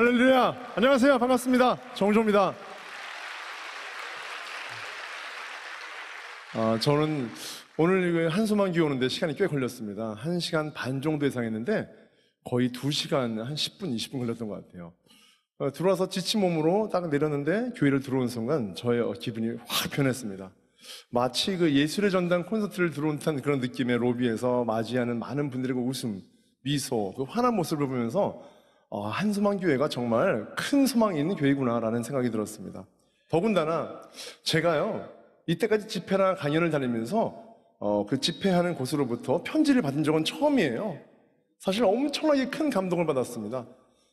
할렐루야! 안녕하세요. 반갑습니다. 정우조입니다. 저는 오늘 한수만 교회 오는데 시간이 꽤 걸렸습니다. 1시간 반 정도 예상했는데 거의 2시간, 한 10분, 20분 걸렸던 것 같아요. 들어와서 지친 몸으로 딱 내렸는데 교회를 들어온 순간 저의 기분이 확 변했습니다. 마치 그 예술의 전당 콘서트를 들어온 듯한 그런 느낌의 로비에서 맞이하는 많은 분들의 그 웃음, 미소, 그 환한 모습을 보면서 한수만 교회가 정말 큰 소망이 있는 교회구나라는 생각이 들었습니다. 더군다나 제가요 이때까지 집회나 강연을 다니면서 그 집회하는 곳으로부터 편지를 받은 적은 처음이에요. 사실 엄청나게 큰 감동을 받았습니다.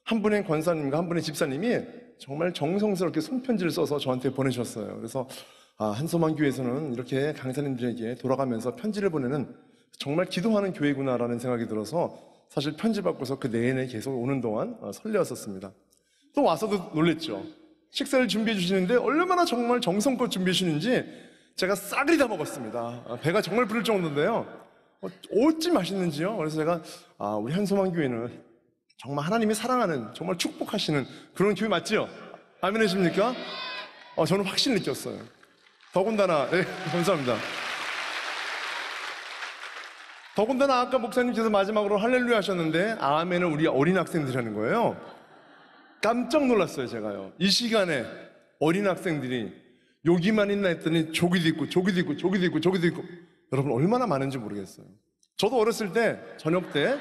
한 분의 권사님과 한 분의 집사님이 정말 정성스럽게 손편지를 써서 저한테 보내셨어요. 그래서 한소만 교회에서는 이렇게 강사님들에게 돌아가면서 편지를 보내는 정말 기도하는 교회구나라는 생각이 들어서 사실 편지 받고서 그 내내 계속 오는 동안 설레었었습니다. 또 와서도 놀랬죠. 식사를 준비해 주시는데 얼마나 정말 정성껏 준비해 주시는지 제가 싸그리 다 먹었습니다. 배가 정말 부를 정도인데요. 어찌 맛있는지요. 그래서 제가 우리 한소만 교회는 정말 하나님이 사랑하는, 정말 축복하시는 그런 교회 맞지요? 아멘 하십니까? 저는 확실히 느꼈어요. 더군다나, 네, 감사합니다. 더군다나 아까 목사님께서 마지막으로 할렐루야 하셨는데 아멘은 우리 어린 학생들이 하는 거예요. 깜짝 놀랐어요, 제가요. 이 시간에 어린 학생들이 여기만 있나 했더니 저기도 있고 저기도 있고 저기도 있고 저기도 있고, 여러분 얼마나 많은지 모르겠어요. 저도 어렸을 때 저녁 때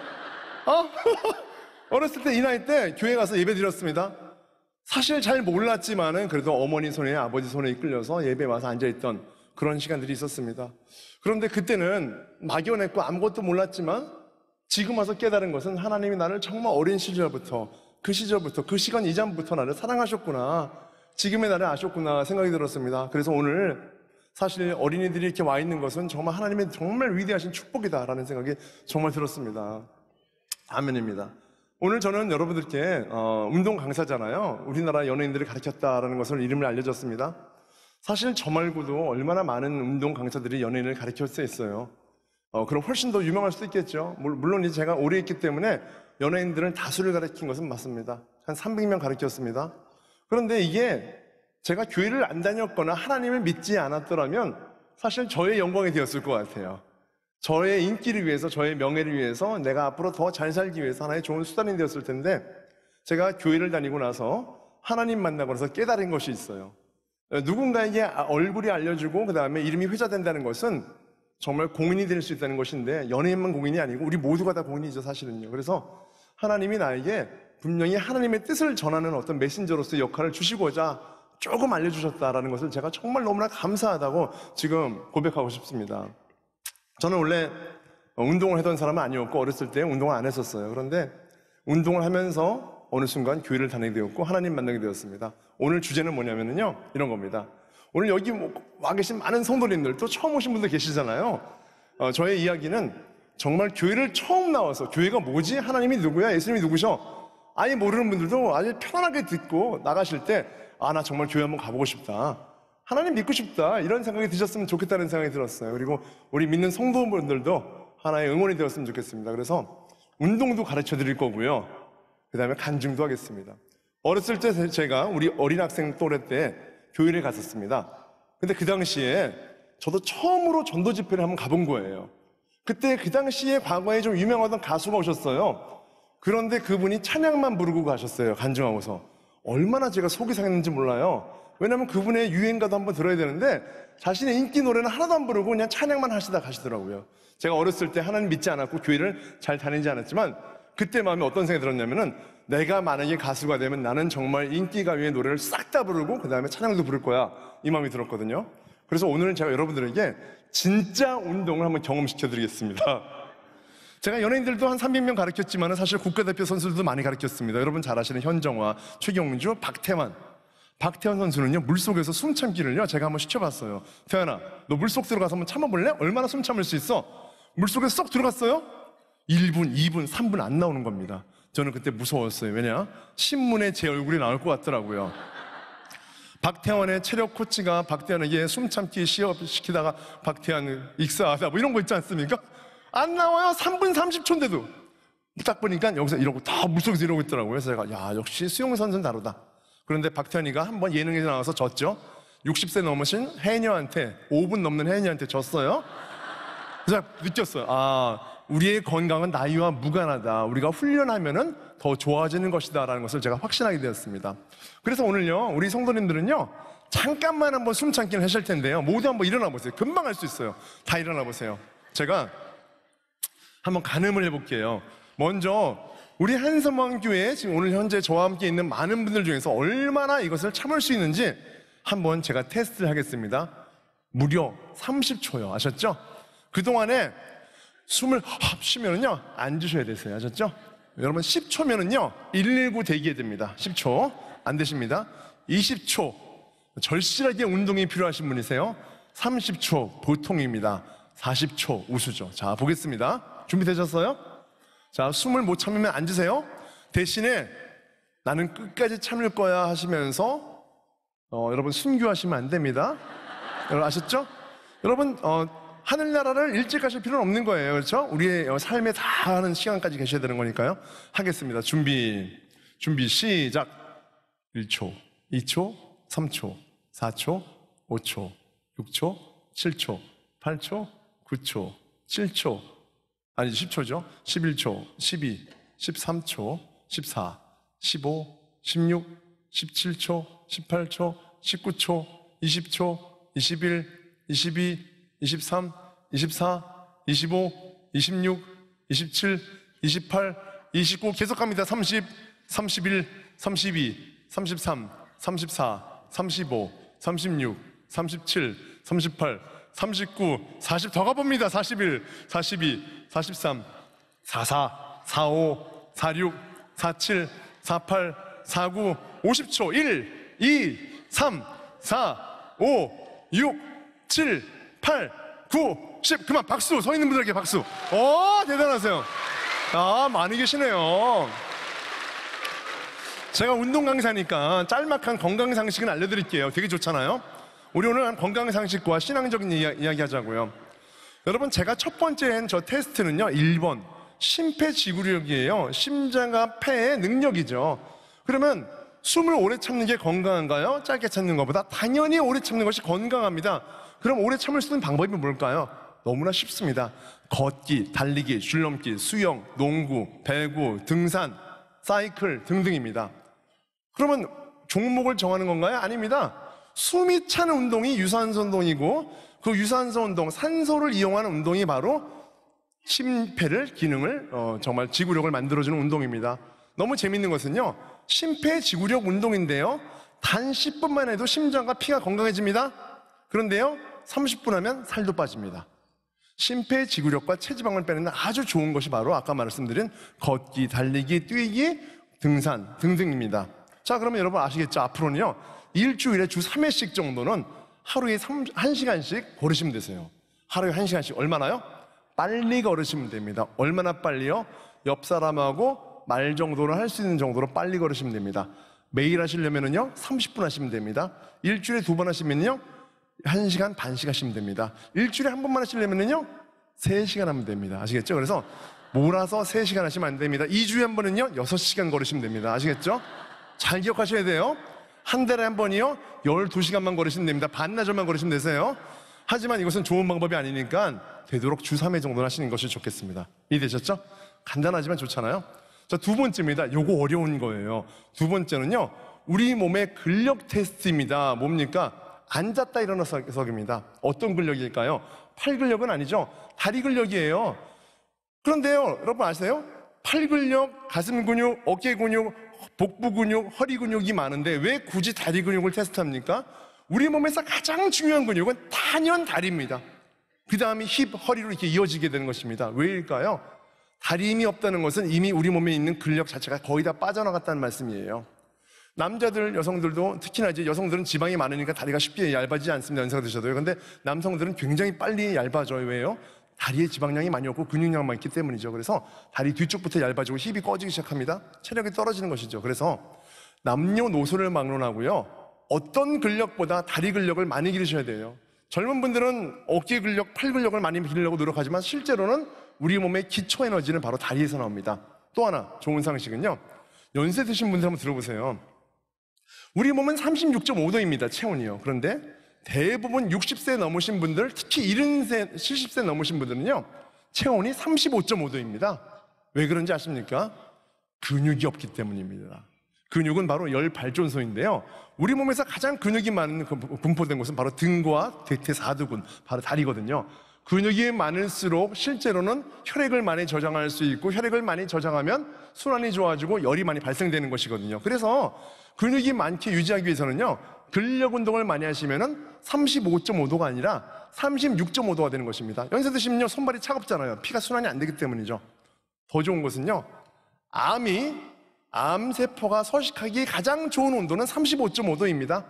어렸을 때 이 나이 때 교회 가서 예배 드렸습니다. 사실 잘 몰랐지만은 그래도 어머니 손에 아버지 손에 이끌려서 예배 와서 앉아있던 그런 시간들이 있었습니다. 그런데 그때는 막연했고 아무것도 몰랐지만 지금 와서 깨달은 것은 하나님이 나를 정말 어린 시절부터 그 시간 이전부터 나를 사랑하셨구나, 지금의 나를 아셨구나 생각이 들었습니다. 그래서 오늘 사실 어린이들이 이렇게 와 있는 것은 정말 하나님의 정말 위대하신 축복이다라는 생각이 정말 들었습니다. 아멘입니다. 오늘 저는 여러분들께 운동 강사잖아요. 우리나라 연예인들을 가르쳤다라는 것을 이름을 알려줬습니다. 사실 저 말고도 얼마나 많은 운동 강사들이 연예인을 가르칠 수 있어요. 그럼 훨씬 더 유명할 수도 있겠죠. 물론 이제 제가 오래 했기 때문에 연예인들은 다수를 가르친 것은 맞습니다. 한 300명 가르쳤습니다. 그런데 이게 제가 교회를 안 다녔거나 하나님을 믿지 않았더라면 사실 저의 영광이 되었을 것 같아요. 저의 인기를 위해서, 저의 명예를 위해서, 내가 앞으로 더 잘 살기 위해서 하나의 좋은 수단이 되었을 텐데, 제가 교회를 다니고 나서 하나님 만나고 나서 깨달은 것이 있어요. 누군가에게 얼굴이 알려주고 그 다음에 이름이 회자된다는 것은 정말 공인이 될 수 있다는 것인데, 연예인만 공인이 아니고 우리 모두가 다 공인이죠, 사실은요. 그래서 하나님이 나에게 분명히 하나님의 뜻을 전하는 어떤 메신저로서의 역할을 주시고자 조금 알려주셨다라는 것을 제가 정말 너무나 감사하다고 지금 고백하고 싶습니다. 저는 원래 운동을 하던 사람은 아니었고 어렸을 때 운동을 안 했었어요. 그런데 운동을 하면서 어느 순간 교회를 다니게 되었고 하나님 만나게 되었습니다. 오늘 주제는 뭐냐면요, 이런 겁니다. 오늘 여기 와 계신 많은 성도님들, 또 처음 오신 분들 계시잖아요. 저의 이야기는 정말 교회를 처음 나와서 교회가 뭐지? 하나님이 누구야? 예수님이 누구셔? 아예 모르는 분들도 아주 편안하게 듣고 나가실 때 나 정말 교회 한번 가보고 싶다, 하나님 믿고 싶다, 이런 생각이 드셨으면 좋겠다는 생각이 들었어요. 그리고 우리 믿는 성도분들도 하나의 응원이 되었으면 좋겠습니다. 그래서 운동도 가르쳐 드릴 거고요, 그 다음에 간증도 하겠습니다. 어렸을 때 제가 우리 어린 학생 또래 때 교회를 갔었습니다. 근데 그 당시에 저도 처음으로 전도 집회를 한번 가본 거예요. 그때 그 당시에 과거에 좀 유명하던 가수가 오셨어요. 그런데 그분이 찬양만 부르고 가셨어요. 간증하고서. 얼마나 제가 속이 상했는지 몰라요. 왜냐면 그분의 유행가도 한번 들어야 되는데 자신의 인기 노래는 하나도 안 부르고 그냥 찬양만 하시다 가시더라고요. 제가 어렸을 때 하나님 믿지 않았고 교회를 잘 다니지 않았지만 그때 마음에 어떤 생각이 들었냐면은, 내가 만약에 가수가 되면 나는 정말 인기가요의 노래를 싹 다 부르고 그 다음에 찬양도 부를 거야, 이 마음이 들었거든요. 그래서 오늘은 제가 여러분들에게 진짜 운동을 한번 경험시켜 드리겠습니다. 제가 연예인들도 한 300명 가르쳤지만 사실 국가대표 선수들도 많이 가르쳤습니다. 여러분 잘 아시는 현정화, 최경주, 박태환 선수는요, 물속에서 숨 참기를요 제가 한번 시켜봤어요. 태환아, 너 물속 들어가서 한번 참아볼래? 얼마나 숨 참을 수 있어? 물속에 쏙 들어갔어요? 1분, 2분, 3분 안 나오는 겁니다. 저는 그때 무서웠어요. 왜냐? 신문에 제 얼굴이 나올 것 같더라고요. 박태환의 체력 코치가 박태환에게 숨 참기 시합 시키다가 박태환을 익사하다 뭐 이런 거 있지 않습니까? 안 나와요. 3분 30초인데도 딱 보니까 여기서 이러고 다 물속에서 이러고 있더라고요. 그래서 제가 야, 역시 수영선수는 다르다. 그런데 박태환이가 한번 예능에 나와서 졌죠. 60세 넘으신 해녀한테, 5분 넘는 해녀한테 졌어요. 그래서 제가 느꼈어요. 아, 우리의 건강은 나이와 무관하다. 우리가 훈련하면은 더 좋아지는 것이다라는 것을 제가 확신하게 되었습니다. 그래서 오늘요, 우리 성도님들은요, 잠깐만 한번 숨참기를 하실 텐데요. 모두 한번 일어나 보세요. 금방 할 수 있어요. 다 일어나 보세요. 제가 한번 가늠을 해볼게요. 먼저 우리 한섬왕교회 지금 오늘 현재 저와 함께 있는 많은 분들 중에서 얼마나 이것을 참을 수 있는지 한번 제가 테스트를 하겠습니다. 무려 30초요. 아셨죠? 그동안에 숨을 쉬면은요 앉으셔야 되세요. 아셨죠? 여러분 10초면은요 119 대기해야 됩니다. 10초 안 되십니다. 20초 절실하게 운동이 필요하신 분이세요. 30초 보통입니다. 40초 우수죠. 자, 보겠습니다. 준비되셨어요? 자, 숨을 못 참으면 앉으세요. 대신에 나는 끝까지 참을 거야 하시면서 여러분 순교하시면 안 됩니다. 여러분 아셨죠? 여러분 하늘나라를 일찍 가실 필요는 없는 거예요. 그렇죠? 우리의 삶에 다 하는 시간까지 계셔야 되는 거니까요. 하겠습니다. 준비 시작. 1초, 2초, 3초, 4초, 5초, 6초, 7초, 8초, 9초, 7초, 아니 10초죠. 11초, 12, 13초, 14, 15, 16, 17초, 18초, 19초, 20초, 21, 22, 23, 24, 25, 26, 27, 28, 29 계속 갑니다. 30, 31, 32, 33, 34, 35, 36, 37, 38, 39, 40 더 가봅니다. 41, 42, 43, 44, 45, 46, 47, 48, 49, 50초 1, 2, 3, 4, 5, 6, 7, 8, 9, 10 그만 박수! 서 있는 분들에게 박수! 대단하세요. 아, 많이 계시네요. 제가 운동 강사니까 짤막한 건강상식은 알려드릴게요. 되게 좋잖아요. 우리 오늘 건강상식과 신앙적인 이야기 하자고요. 여러분, 제가 첫 번째 한 저 테스트는요 1번 심폐지구력이에요. 심장과 폐의 능력이죠. 그러면 숨을 오래 참는 게 건강한가요? 짧게 참는 것보다? 당연히 오래 참는 것이 건강합니다. 그럼 오래 참을 수 있는 방법이 뭘까요? 너무나 쉽습니다. 걷기, 달리기, 줄넘기, 수영, 농구, 배구, 등산, 사이클 등등입니다. 그러면 종목을 정하는 건가요? 아닙니다. 숨이 차는 운동이 유산소 운동이고 그 유산소 운동, 산소를 이용하는 운동이 바로 심폐를 기능을 정말 지구력을 만들어주는 운동입니다. 너무 재밌는 것은요 심폐지구력 운동인데요 단 10분만 해도 심장과 피가 건강해집니다. 그런데요 30분 하면 살도 빠집니다. 심폐지구력과 체지방을 빼는 아주 좋은 것이 바로 아까 말씀드린 걷기, 달리기, 뛰기, 등산 등등입니다. 자, 그러면 여러분 아시겠죠? 앞으로는요 일주일에 주 3회씩 정도는 하루에 1시간씩 걸으시면 되세요. 하루에 1시간씩 얼마나요? 빨리 걸으시면 됩니다. 얼마나 빨리요? 옆 사람하고 말 정도를 할 수 있는 정도로 빨리 걸으시면 됩니다. 매일 하시려면요 30분 하시면 됩니다. 일주일에 2번 하시면요 1시간 반씩 하시면 됩니다. 일주일에 한 번만 하시려면요 3시간 하면 됩니다. 아시겠죠? 그래서 몰아서 3시간 하시면 안 됩니다. 2주에 한 번은요 6시간 걸으시면 됩니다. 아시겠죠? 잘 기억하셔야 돼요. 한 달에 한 번이요 12시간만 걸으시면 됩니다. 반나절만 걸으시면 되세요. 하지만 이것은 좋은 방법이 아니니까 되도록 주 3회 정도는 하시는 것이 좋겠습니다. 이해되셨죠? 간단하지만 좋잖아요. 자, 두 번째입니다. 요거 어려운 거예요. 두 번째는요 우리 몸의 근력 테스트입니다. 뭡니까? 앉았다 일어나서입니다. 어떤 근력일까요? 팔 근력은 아니죠. 다리 근력이에요. 그런데요 여러분 아세요? 팔 근력, 가슴 근육, 어깨 근육, 복부 근육, 허리 근육이 많은데 왜 굳이 다리 근육을 테스트합니까? 우리 몸에서 가장 중요한 근육은 단연 다리입니다. 그 다음이 힙, 허리로 이렇게 이어지게 되는 것입니다. 왜일까요? 다리 힘이 없다는 것은 이미 우리 몸에 있는 근력 자체가 거의 다 빠져나갔다는 말씀이에요. 남자들, 여성들도 특히나 이제 여성들은 지방이 많으니까 다리가 쉽게 얇아지지 않습니다. 연세가 드셔도요. 근데 남성들은 굉장히 빨리 얇아져요. 왜요? 다리에 지방량이 많이 없고 근육량이 많기 때문이죠. 그래서 다리 뒤쪽부터 얇아지고 힙이 꺼지기 시작합니다. 체력이 떨어지는 것이죠. 그래서 남녀노소를 막론하고요 어떤 근력보다 다리 근력을 많이 기르셔야 돼요. 젊은 분들은 어깨 근력, 팔 근력을 많이 기르려고 노력하지만 실제로는 우리 몸의 기초 에너지는 바로 다리에서 나옵니다. 또 하나 좋은 상식은요, 연세 드신 분들 한번 들어보세요. 우리 몸은 36.5도입니다, 체온이요. 그런데 대부분 60세 넘으신 분들, 특히 70세, 70세 넘으신 분들은요, 체온이 35.5도입니다. 왜 그런지 아십니까? 근육이 없기 때문입니다. 근육은 바로 열 발전소인데요, 우리 몸에서 가장 근육이 많은 분포된 곳은 바로 등과 대퇴사두근, 바로 다리거든요. 근육이 많을수록 실제로는 혈액을 많이 저장할 수 있고, 혈액을 많이 저장하면 순환이 좋아지고 열이 많이 발생되는 것이거든요. 그래서 근육이 많게 유지하기 위해서는요, 근력 운동을 많이 하시면은 35.5도가 아니라 36.5도가 되는 것입니다. 연세 드시면요, 손발이 차갑잖아요. 피가 순환이 안 되기 때문이죠. 더 좋은 것은요, 암세포가 서식하기 가장 좋은 온도는 35.5도입니다.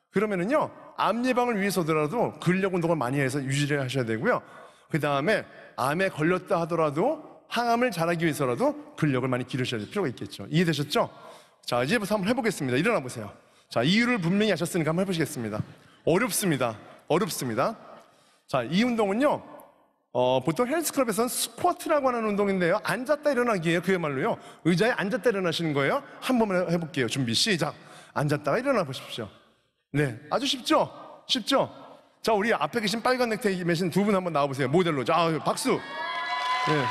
그러면은요, 암 예방을 위해서더라도 근력 운동을 많이 해서 유지를 하셔야 되고요. 그 다음에 암에 걸렸다 하더라도 항암을 잘하기 위해서라도 근력을 많이 기르셔야 될 필요가 있겠죠. 이해되셨죠? 자, 이제부터 한번 해보겠습니다. 일어나 보세요. 자, 이유를 분명히 아셨으니까 한번 해보시겠습니다. 어렵습니다. 자, 이 운동은요, 보통 헬스클럽에서는 스쿼트라고 하는 운동인데요, 앉았다 일어나기예요. 그야말로요, 의자에 앉았다 일어나시는 거예요. 한 번만 해볼게요. 준비 시작. 앉았다가 일어나 보십시오. 네, 아주 쉽죠? 자, 우리 앞에 계신 빨간 넥타이 매신 두 분 한번 나와보세요. 모델로. 자, 박수. 네.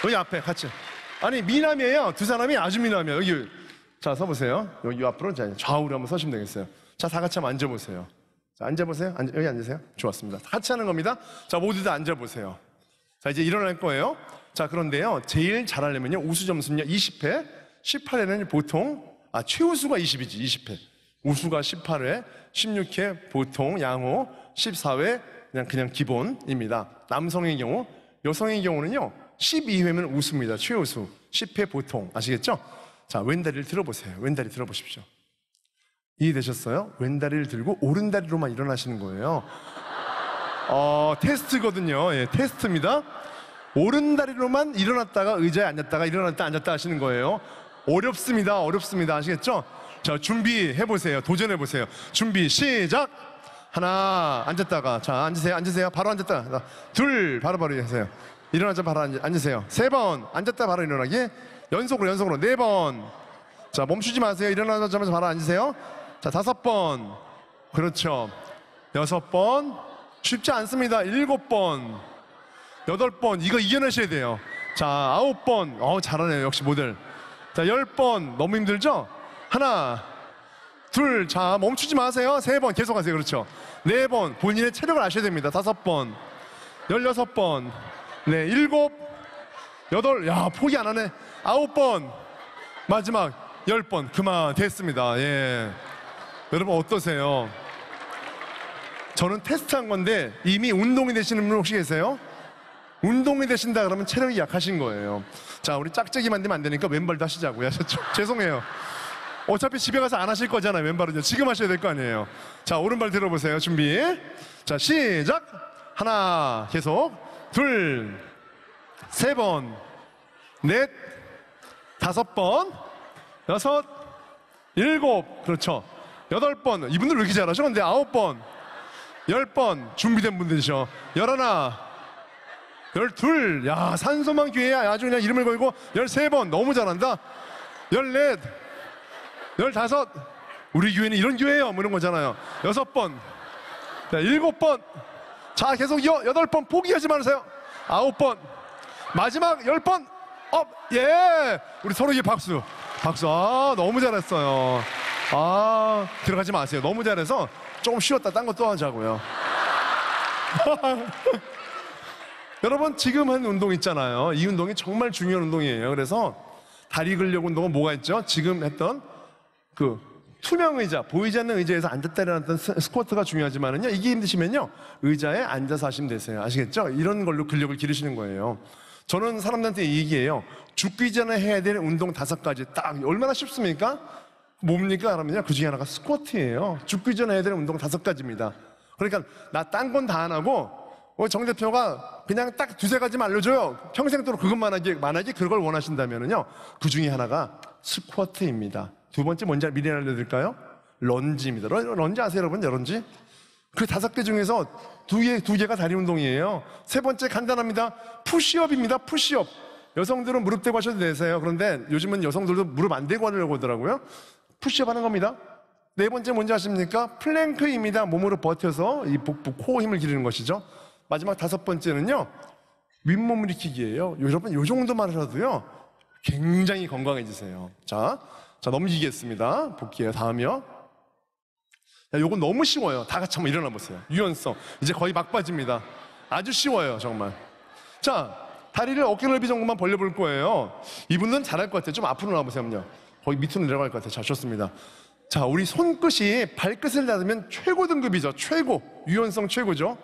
여기 앞에 같이. 아니, 미남이에요. 두 사람이 아주 미남이에요. 여기. 자, 서보세요. 여기 앞으로 좌우로 한번 서시면 되겠어요. 자, 다 같이 한번 앉아보세요. 자, 앉아보세요. 여기 앉으세요. 좋았습니다. 같이 하는 겁니다. 자, 모두 다 앉아보세요. 자, 이제 일어날 거예요. 자, 그런데요, 제일 잘하려면요, 우수 점수는요 20회, 18회는 보통, 최우수가 20이지, 20회. 우수가 18회, 16회 보통 양호, 14회 그냥 기본입니다. 남성의 경우, 여성의 경우는요 12회면 우수입니다. 최우수, 10회 보통. 아시겠죠? 자, 왼다리를 들어보세요. 왼다리 들어보십시오. 이해되셨어요? 왼다리를 들고 오른다리로만 일어나시는 거예요. 테스트거든요. 예, 테스트입니다. 오른다리로만 일어났다가 의자에 앉았다가 일어났다 앉았다 하시는 거예요. 어렵습니다. 아시겠죠? 자, 준비해보세요. 도전해보세요. 준비 시작. 하나, 앉았다가. 자, 앉으세요. 바로 앉았다. 둘, 바로 하세요. 일어나자 바로 앉으세요. 세 번, 앉았다 바로 일어나기. 연속으로 네 번. 자, 멈추지 마세요. 일어나자마자 바로 앉으세요. 자, 5번. 그렇죠. 6번. 쉽지 않습니다. 7번. 8번. 이거 이겨내셔야 돼요. 자, 9번. 잘하네요. 역시 모델. 자, 10번. 너무 힘들죠? 하나, 둘. 자, 멈추지 마세요. 3번. 계속 하세요. 그렇죠. 4번. 본인의 체력을 아셔야 됩니다. 5번. 16번. 네, 7, 8. 야, 포기 안 하네. 9번. 마지막 10번. 그만. 됐습니다. 예. 여러분 어떠세요? 저는 테스트한 건데 이미 운동이 되시는 분 혹시 계세요? 운동이 되신다 그러면 체력이 약하신 거예요. 자, 우리 짝짝이만 되면 안 되니까 왼발도 하시자고요. 죄송해요. 어차피 집에 가서 안 하실 거잖아요. 왼발은요. 지금 하셔야 될 거 아니에요. 자, 오른발 들어보세요. 준비. 자, 시작. 하나, 계속. 둘, 3번, 넷, 5번, 6, 7. 그렇죠. 8번. 이분들 왜 이렇게 잘하셔? 근데 9번, 10번. 준비된 분들이죠. 11, 12. 야, 산소만 기회야. 아주 그냥 이름을 걸고. 13번. 너무 잘한다. 14, 15. 우리 교회는 이런 교회예요. 뭐 이런 거잖아요. 6번. 자, 7번. 자, 계속 8번. 포기하지 마세요. 9번. 마지막 10번. 예. 우리 서로에게 박수. 너무 잘했어요. 들어가지 마세요. 너무 잘해서 조금 쉬었다 딴 거 또 하자고요. 여러분, 지금 한 운동 있잖아요. 이 운동이 정말 중요한 운동이에요. 그래서 다리 근력 운동은 뭐가 있죠? 지금 했던 그 투명 의자, 보이지 않는 의자에서 앉았다 일어났던 스쿼트가 중요하지만은요, 이게 힘드시면요, 의자에 앉아서 하시면 되세요. 아시겠죠? 이런 걸로 근력을 기르시는 거예요. 저는 사람들한테 얘기해요. 죽기 전에 해야 될 운동 5가지 딱. 얼마나 쉽습니까? 뭡니까? 그러면요, 그 중에 하나가 스쿼트예요. 죽기 전에 해야 될 운동 5가지입니다. 그러니까 나 딴 건 다 안 하고 정 대표가 그냥 딱 2-3가지만 알려줘요. 평생도록 그것만 하기 그걸 원하신다면요, 그 중에 하나가 스쿼트입니다. 두 번째 뭔지 미리 알려드릴까요? 런지입니다. 런지 아세요, 여러분? 런지? 그 5개 중에서 두 개가 다리 운동이에요. 세 번째 간단합니다. 푸시업입니다. 푸시업. 여성들은 무릎 대고 하셔도 되세요. 그런데 요즘은 여성들도 무릎 안 대고 하려고 하더라고요. 푸시업 하는 겁니다. 네 번째 뭔지 아십니까? 플랭크입니다. 몸으로 버텨서 이 복부, 코 힘을 기르는 것이죠. 마지막 다섯 번째는요, 윗몸 일으키기예요. 여러분, 요 정도만 하셔도요, 굉장히 건강해지세요. 자, 넘기겠습니다. 볼게요. 다음이요. 야, 요건 너무 쉬워요. 다 같이 한번 일어나 보세요. 유연성. 이제 거의 막바지입니다. 아주 쉬워요, 정말. 자, 다리를 어깨 넓이 정도만 벌려볼 거예요. 이분은 잘할 것 같아요. 좀 앞으로 나와보세요. 거의 밑으로 내려갈 것 같아요. 자, 좋습니다. 자, 우리 손끝이 발끝을 닿으면 최고 등급이죠. 최고. 유연성 최고죠.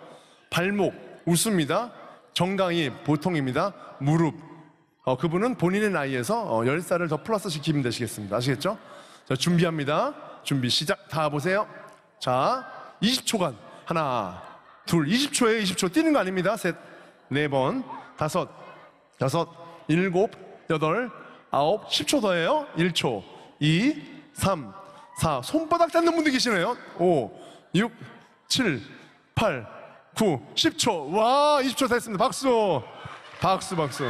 발목, 웃습니다. 정강이 보통입니다. 무릎. 그분은 본인의 나이에서 10살을 더 플러스 시키면 되시겠습니다. 아시겠죠? 자, 준비합니다. 준비 시작. 다 보세요. 자, 20초간. 하나, 둘, 20초에 20초. 뛰는 거 아닙니다. 셋, 네 번, 다섯, 여섯, 일곱, 여덟, 아홉, 10초 더해요. 1초, 2, 3, 4. 손바닥 닿는 분들 계시네요. 5, 6, 7, 8, 9, 10초. 와, 20초 다 했습니다. 박수. 박수, 박수.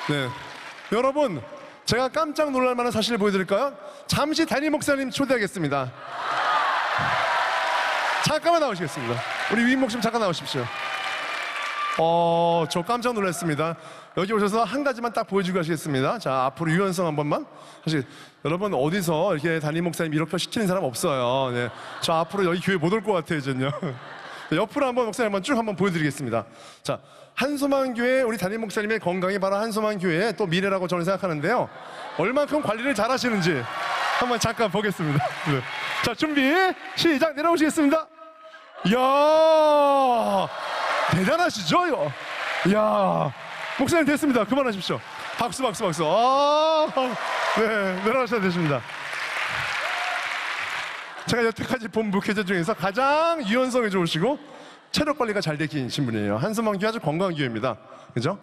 네. 여러분, 제가 깜짝 놀랄 만한 사실을 보여드릴까요? 잠시 담임 목사님 초대하겠습니다. 잠깐만 나오시겠습니다. 우리 위임 목사님 잠깐 나오십시오. 저 깜짝 놀랐습니다. 여기 오셔서 한 가지만 딱 보여주고 가시겠습니다. 자, 앞으로 유연성 한 번만. 사실 여러분 어디서 이렇게 담임 목사님 이렇게 시키는 사람 없어요. 네. 저 앞으로 여기 교회 못 올 것 같아요, 이제는요. 옆으로 한번 목사님 한번 쭉 한번 보여드리겠습니다. 자, 한소만 교회 우리 담임 목사님의 건강이 바로 한소만 교회의 또 미래라고 저는 생각하는데요. 얼만큼 관리를 잘 하시는지 한번 잠깐 보겠습니다. 네. 자, 준비 시작. 내려오시겠습니다. 이야, 대단하시죠? 이거. 이야, 목사님 됐습니다. 그만하십시오. 박수, 박수, 박수. 네, 내려가셔도 되십니다. 제가 여태까지 본 목회자 중에서 가장 유연성이 좋으시고 체력 관리가 잘 되신 분이에요. 한소만 교회 아주 건강한 교회입니다. 그죠?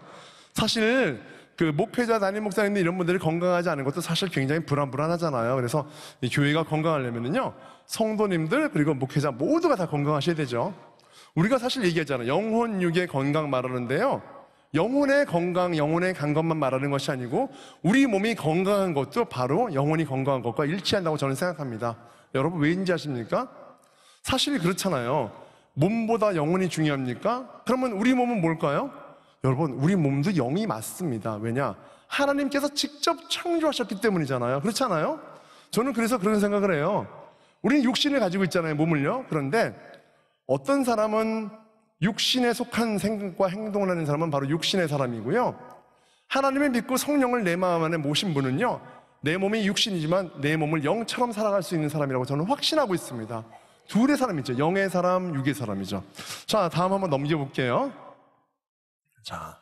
사실 그 목회자 담임 목사님들 이런 분들이 건강하지 않은 것도 사실 굉장히 불안하잖아요. 그래서 이 교회가 건강하려면요, 성도님들 그리고 목회자 모두가 다 건강하셔야 되죠. 우리가 사실 얘기하잖아요. 영혼 육의 건강 말하는데요, 영혼의 건강, 영혼의 간 것만 말하는 것이 아니고 우리 몸이 건강한 것도 바로 영혼이 건강한 것과 일치한다고 저는 생각합니다. 여러분 왜인지 아십니까? 사실 그렇잖아요. 몸보다 영혼이 중요합니까? 그러면 우리 몸은 뭘까요? 여러분, 우리 몸도 영이 맞습니다. 왜냐? 하나님께서 직접 창조하셨기 때문이잖아요. 그렇잖아요? 저는 그래서 그런 생각을 해요. 우리는 육신을 가지고 있잖아요, 몸을요. 그런데 어떤 사람은 육신에 속한 생각과 행동을 하는 사람은 바로 육신의 사람이고요, 하나님을 믿고 성령을 내 마음 안에 모신 분은요, 내 몸이 육신이지만 내 몸을 영처럼 살아갈 수 있는 사람이라고 저는 확신하고 있습니다. 둘의 사람이죠. 영의 사람, 육의 사람이죠. 자, 다음 한번 넘겨볼게요. 자,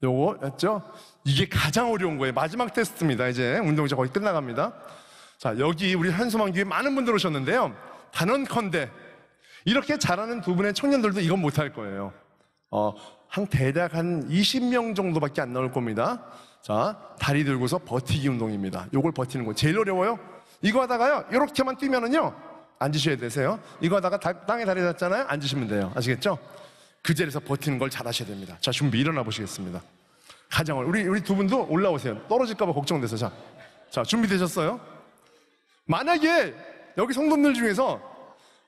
요거였죠? 이게 가장 어려운 거예요. 마지막 테스트입니다. 이제 운동 이제 거의 끝나갑니다. 자, 여기 우리 한소만 교회 많은 분들 오셨는데요, 단언컨대 이렇게 잘하는 두 분의 청년들도 이건 못할 거예요. 대략 한 20명 정도밖에 안 나올 겁니다. 자, 다리 들고서 버티기 운동입니다. 요걸 버티는 거 제일 어려워요. 이거 하다가요, 이렇게만 뛰면은요, 앉으셔야 되세요. 이거 하다가 땅에 다리 닿잖아요. 앉으시면 돼요. 아시겠죠? 그 자리에서 버티는 걸 잘 하셔야 됩니다. 자, 준비 일어나 보시겠습니다. 가장 우리 두 분도 올라오세요. 떨어질까 봐 걱정돼서. 자, 준비되셨어요? 만약에 여기 성도님들 중에서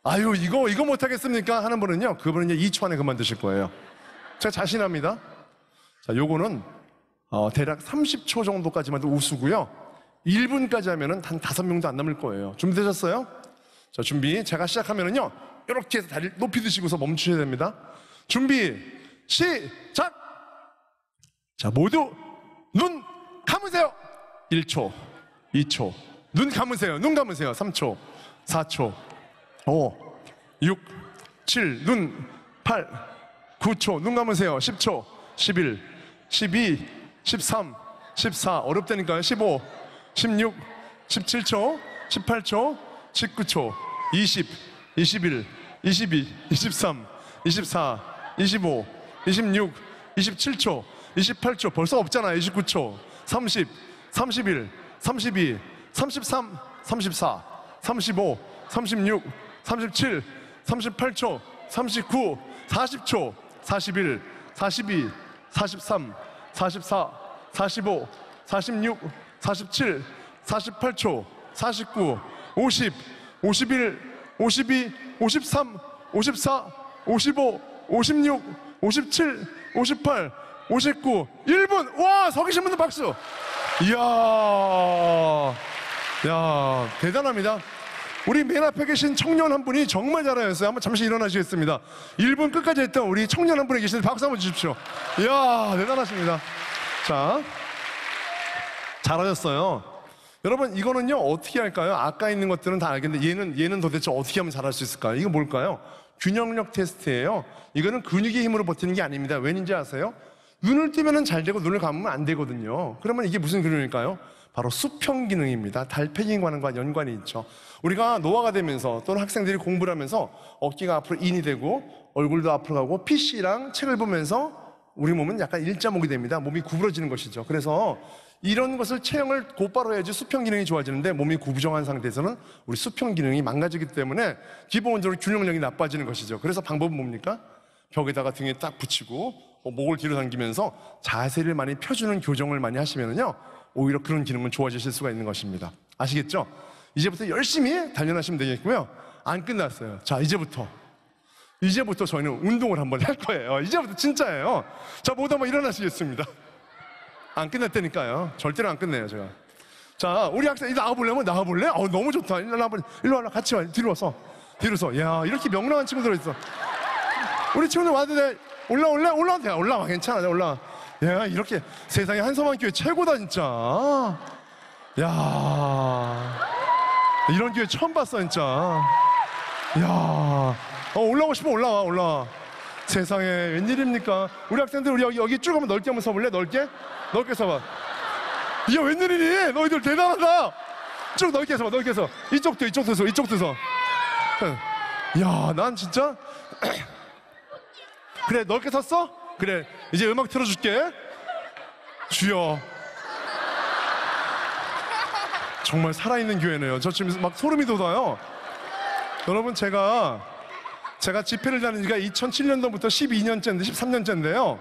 아유, 이거 못하겠습니까? 하는 분은요, 그분은 이제 2초 안에 그만두실 거예요. 제가 자신합니다. 자, 요거는 대략 30초 정도까지만 우수고요, 1분까지 하면은 한 5명도 안 남을 거예요. 준비되셨어요? 자, 준비. 제가 시작하면은요, 이렇게 해서 다리를 높이 드시고서 멈추셔야 됩니다. 준비 시작. 자, 모두 눈 감으세요. 1초, 2초, 눈 감으세요. 눈 감으세요. 3초, 4초, 5, 6, 7, 눈 8, 9초, 눈 감으세요. 10초, 11, 12, 13, 14, 어렵다니까요. 15, 16, 17초, 18초, 19초, 20, 21, 22, 23, 24, 25, 26, 27초, 28초, 벌써 없잖아요. 29초, 30, 31, 32, 33, 34, 35, 36, 37, 38초, 39, 40초, 41, 42, 43, 44, 45, 46, 47, 48초, 49, 50, 51, 52, 53, 54, 55, 56, 57, 58, 59, 1분! 와, 서 계신 분들 박수! 이야, 야, 대단합니다. 우리 맨 앞에 계신 청년 한 분이 정말 잘하셨어요. 한번 잠시 일어나시겠습니다. 1분 끝까지 했던 우리 청년 한 분이 계시는데 박수 한번 주십시오. 이야, 대단하십니다. 자, 잘하셨어요. 여러분, 이거는요, 어떻게 할까요? 아까 있는 것들은 다 알겠는데, 얘는 도대체 어떻게 하면 잘할 수 있을까요? 이거 뭘까요? 균형력 테스트예요. 이거는 근육의 힘으로 버티는 게 아닙니다. 왠지 아세요? 눈을 뜨면 잘 되고 눈을 감으면 안 되거든요. 그러면 이게 무슨 기능일까요? 바로 수평 기능입니다. 달팽이관과 연관이 있죠. 우리가 노화가 되면서 또는 학생들이 공부를 하면서 어깨가 앞으로 인이 되고 얼굴도 앞으로 가고 PC랑 책을 보면서 우리 몸은 약간 일자목이 됩니다. 몸이 구부러지는 것이죠. 그래서 이런 것을 체형을 곧바로 해야지 수평 기능이 좋아지는데 몸이 구부정한 상태에서는 우리 수평 기능이 망가지기 때문에 기본적으로 균형력이 나빠지는 것이죠. 그래서 방법은 뭡니까? 벽에다가 등에 딱 붙이고 목을 뒤로 당기면서 자세를 많이 펴주는 교정을 많이 하시면요 오히려 그런 기능은 좋아지실 수가 있는 것입니다. 아시겠죠? 이제부터 열심히 단련하시면 되겠고요. 안 끝났어요. 자, 이제부터 저희는 운동을 한번 할 거예요. 이제부터 진짜예요. 자, 모두 한번 일어나시겠습니다. 안 끝났다니까요. 절대로 안 끝내요, 제가. 자, 우리 학생 나와볼래면 나와볼래? 너무 좋다. 일로 와라. 같이 와. 뒤로 와서. 뒤로 서. 야, 이렇게 명랑한 친구들 있어. 우리 친구들 와도 돼. 올라올래? 올라와도 돼. 올라와. 괜찮아. 올라와. 야, 이렇게 세상에 한서만 교회 최고다, 진짜. 야, 이런 교회 처음 봤어, 진짜. 야, 올라오고 싶으면 올라와. 세상에, 웬일입니까? 우리 학생들, 우리 여기 쭉 한번 넓게 한번 서볼래? 넓게 서봐. 이게 웬일이니? 너희들 대단하다. 쭉 넓게 서. 이쪽도 서. 야, 난 진짜. 그래, 넓게 섰어? 그래, 이제 음악 틀어줄게. 주여. 정말 살아있는 교회네요. 저 지금 막 소름이 돋아요. 여러분, 제가 집회를 다닌 지가 2007년도부터 12년째인데 13년째인데요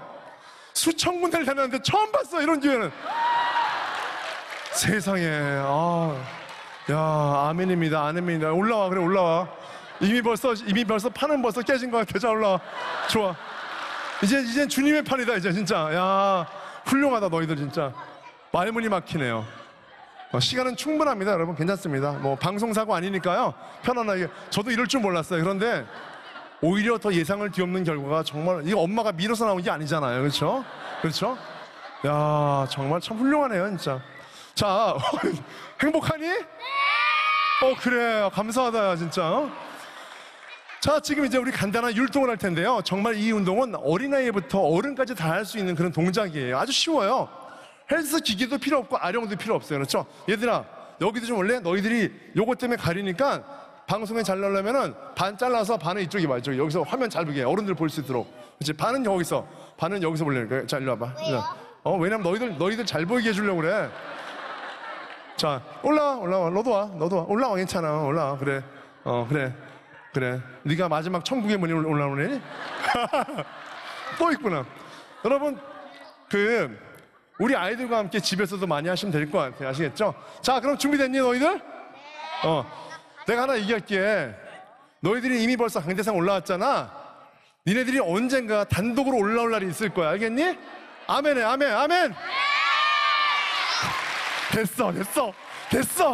수천 군데를 다녔는데 처음 봤어, 이런 교회는. 세상에. 야, 아멘입니다. 아멘입니다. 올라와. 그래, 올라와. 이미 벌써 판은 벌써 깨진 것 같아. 자, 올라와. 좋아. 이제 주님의 판이다, 이제 진짜. 야, 훌륭하다, 너희들 진짜. 말문이 막히네요. 시간은 충분합니다, 여러분. 괜찮습니다. 뭐 방송사고 아니니까요. 편안하게. 저도 이럴 줄 몰랐어요. 그런데 오히려 더 예상을 뒤엎는 결과가 정말, 이거 엄마가 밀어서 나온 게 아니잖아요. 그렇죠? 그렇죠? 야, 정말 참 훌륭하네요, 진짜. 자, 행복하니? 네! 그래. 감사하다, 진짜. 자, 지금 이제 우리 간단한 율동을 할 텐데요. 정말 이 운동은 어린아이부터 어른까지 다 할 수 있는 그런 동작이에요. 아주 쉬워요. 헬스 기계도 필요 없고 아령도 필요 없어요. 그렇죠? 얘들아, 여기도 좀 원래 너희들이 요것 때문에 가리니까 방송에 잘 나오려면은 반 잘라서 반은 이쪽에 봐. 이쪽에. 여기서 화면 잘 보게. 어른들 볼 수 있도록. 그렇지? 반은 여기서 볼래. 자, 일로 와봐. 왜냐면 너희들 잘 보이게 해주려고 그래. 자, 올라와. 너도 와. 올라와. 괜찮아. 올라와. 그래. 그래. 네가 마지막 천국의 문이 올라오네. 또 있구나. 여러분, 우리 아이들과 함께 집에서도 많이 하시면 될 것 같아요. 아시겠죠? 자, 그럼 준비됐니, 너희들? 내가 하나 얘기할게. 너희들이 이미 벌써 강대상 올라왔잖아. 니네들이 언젠가 단독으로 올라올 날이 있을 거야. 알겠니? 아멘해. 아멘. 됐어.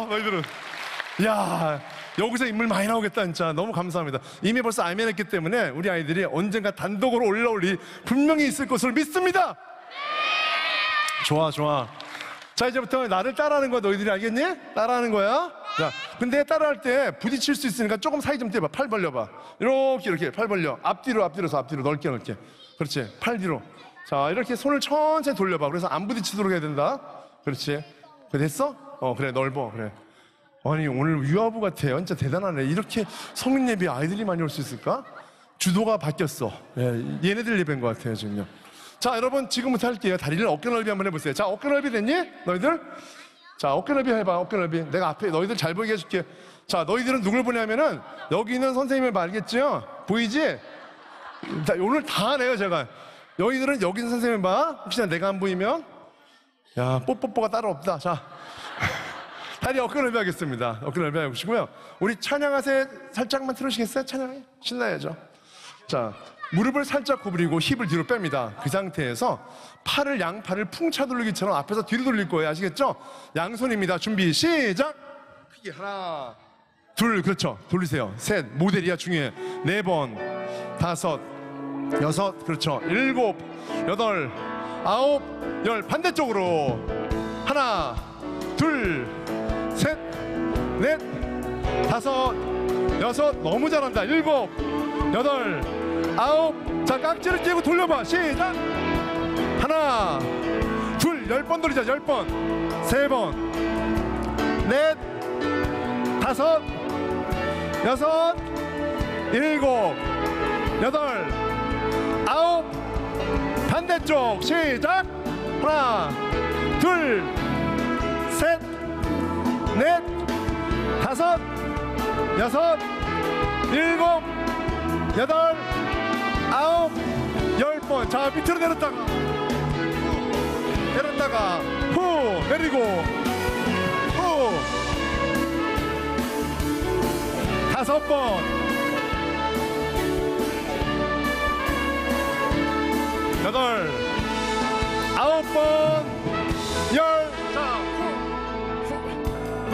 너희들은. 야, 여기서 인물 많이 나오겠다, 진짜. 너무 감사합니다. 이미 벌써 아멘했기 때문에 우리 아이들이 언젠가 단독으로 올라올 일이 분명히 있을 것을 믿습니다. 좋아. 자, 이제부터 나를 따라하는 거야. 너희들이 알겠니? 따라하는 거야. 자, 근데 따라할 때 부딪힐 수 있으니까 조금 사이 좀 떼봐. 팔 벌려봐. 이렇게 팔 벌려. 앞뒤로 넓게. 그렇지. 팔 뒤로. 자, 이렇게 손을 천천히 돌려봐. 그래서 안 부딪히도록 해야 된다. 그렇지. 됐어? 그래, 넓어. 그래. 아니, 오늘 유아부 같아요. 진짜 대단하네. 이렇게 성인 예배 아이들이 많이 올 수 있을까? 주도가 바뀌었어. 얘네들 예배인 것 같아요, 지금요. 자, 여러분, 지금부터 할게요. 다리를 어깨 넓이 한번 해보세요. 자, 어깨 넓이 됐니? 너희들? 자, 어깨 넓이 해봐. 어깨 넓이. 내가 앞에 너희들 잘 보이게 해줄게. 자, 너희들은 누굴 보냐면은 여기 있는 선생님을 알겠죠? 보이지? 자, 오늘 다 하네요, 제가. 너희들은 여기 있는 선생님을 봐. 혹시나 내가 안 보이면 야, 뽀뽀뽀가 따로 없다. 자, 다리 어깨 넓이 하겠습니다. 어깨 넓이 해보시고요. 우리 찬양하세 살짝만 틀으시겠어요? 찬양해. 신나야죠. 자, 무릎을 살짝 구부리고 힙을 뒤로 뺍니다. 그 상태에서 양팔을 풍차 돌리기처럼 앞에서 뒤로 돌릴 거예요. 아시겠죠? 양손입니다. 준비, 시작! 크게 하나, 둘, 그렇죠. 돌리세요. 셋, 모델이야, 중요해. 4번, 5, 6, 그렇죠. 7, 8, 9, 10. 반대쪽으로. 하나, 둘, 셋, 넷, 5, 6. 너무 잘한다. 7, 8, 9. 자, 깍지를 끼고 돌려봐. 시작. 하나, 둘, 10번 돌리자. 10번, 3번, 넷, 5, 6, 7, 8, 9. 반대쪽 시작. 하나, 둘, 셋, 넷, 5, 6, 7, 8, 9, 10번. 자, 밑으로 내렸다가 후 내리고 후 5번, 8, 9번, 10. 자,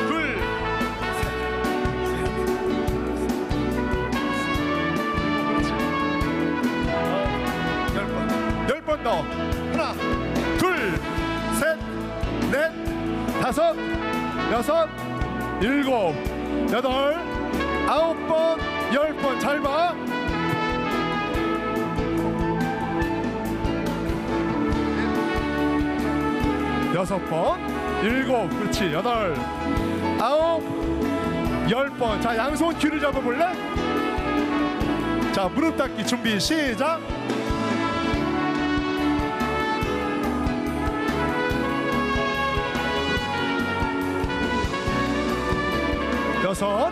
둘, 셋, 10번 더. 하나, 둘, 셋, 넷, 5, 6, 7, 8, 9번, 10번. 잘 봐. 6번, 7, 그렇지. 8, 9, 10번. 자, 양손 귀를 잡아볼래? 자, 무릎 닦기 준비, 시작. 여섯,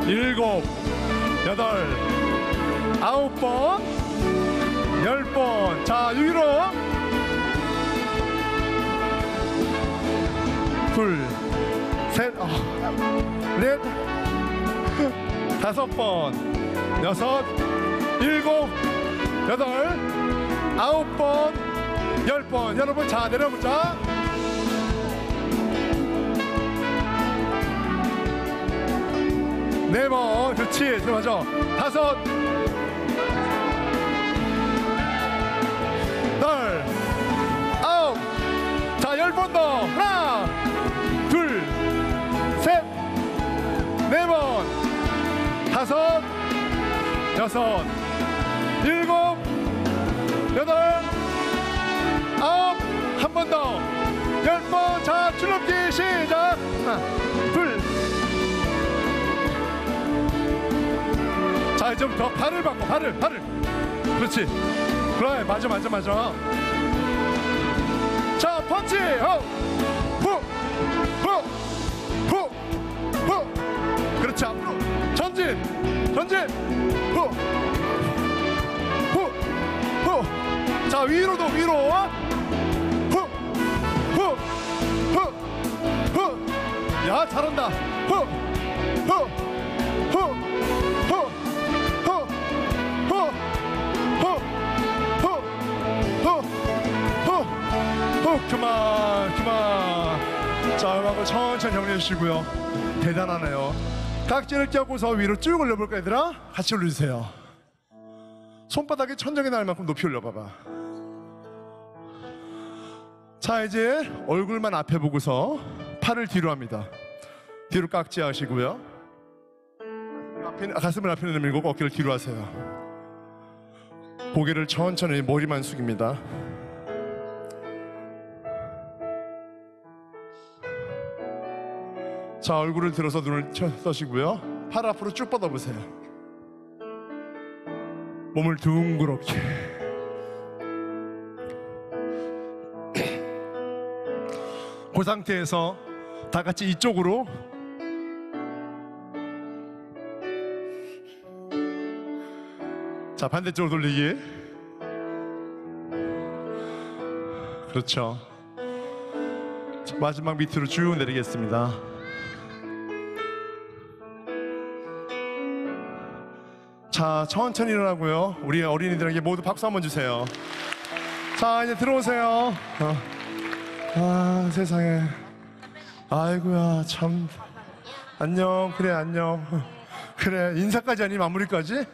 7, 8, 9번, 10번. 자, 위로. 둘, 셋, 넷, 5번, 6, 7, 8, 9번, 10번. 여러분, 자, 내려보자. 네 번, 그렇지, 들어가죠. 5, 8, 9. 자, 10번 더. 하나, 둘, 셋, 4번, 5, 6, 7, 8, 9. 한 번 더. 10번. 자, 줄넘기 시작. 하나, 둘. 자, 좀 더 발을 바꿔. 발을. 그렇지. 그래, 맞아. 자, 펀치. 후. 그렇지. 앞으로 전진. 후. 자, 위로도. 후. 야, 잘한다. 후. 그만. 자, 음악을 천천히 정리해 주시고요. 대단하네요. 깍지를 껴고서 위로 쭉 올려볼까, 얘들아? 같이 올려주세요. 손바닥이 천장에 닿을 만큼 높이 올려봐봐. 자, 이제 얼굴만 앞에 보고서 팔을 뒤로 합니다. 뒤로 깍지 하시고요. 가슴을 앞에 내밀고 어깨를 뒤로 하세요. 고개를 천천히 머리만 숙입니다. 자, 얼굴을 들어서 눈을 떠시고요. 팔 앞으로 쭉 뻗어보세요. 몸을 둥그렇게. 그 상태에서 다 같이 이쪽으로 자, 반대쪽으로 돌리기. 그렇죠. 마지막 밑으로 쭉 내리겠습니다. 자, 천천히 일어나고요. 우리 어린이들에게 모두 박수 한번 주세요. 자, 이제 들어오세요. 아, 세상에. 아이고야, 참. 안녕. 그래, 안녕. 그래, 인사까지 하니 마무리까지?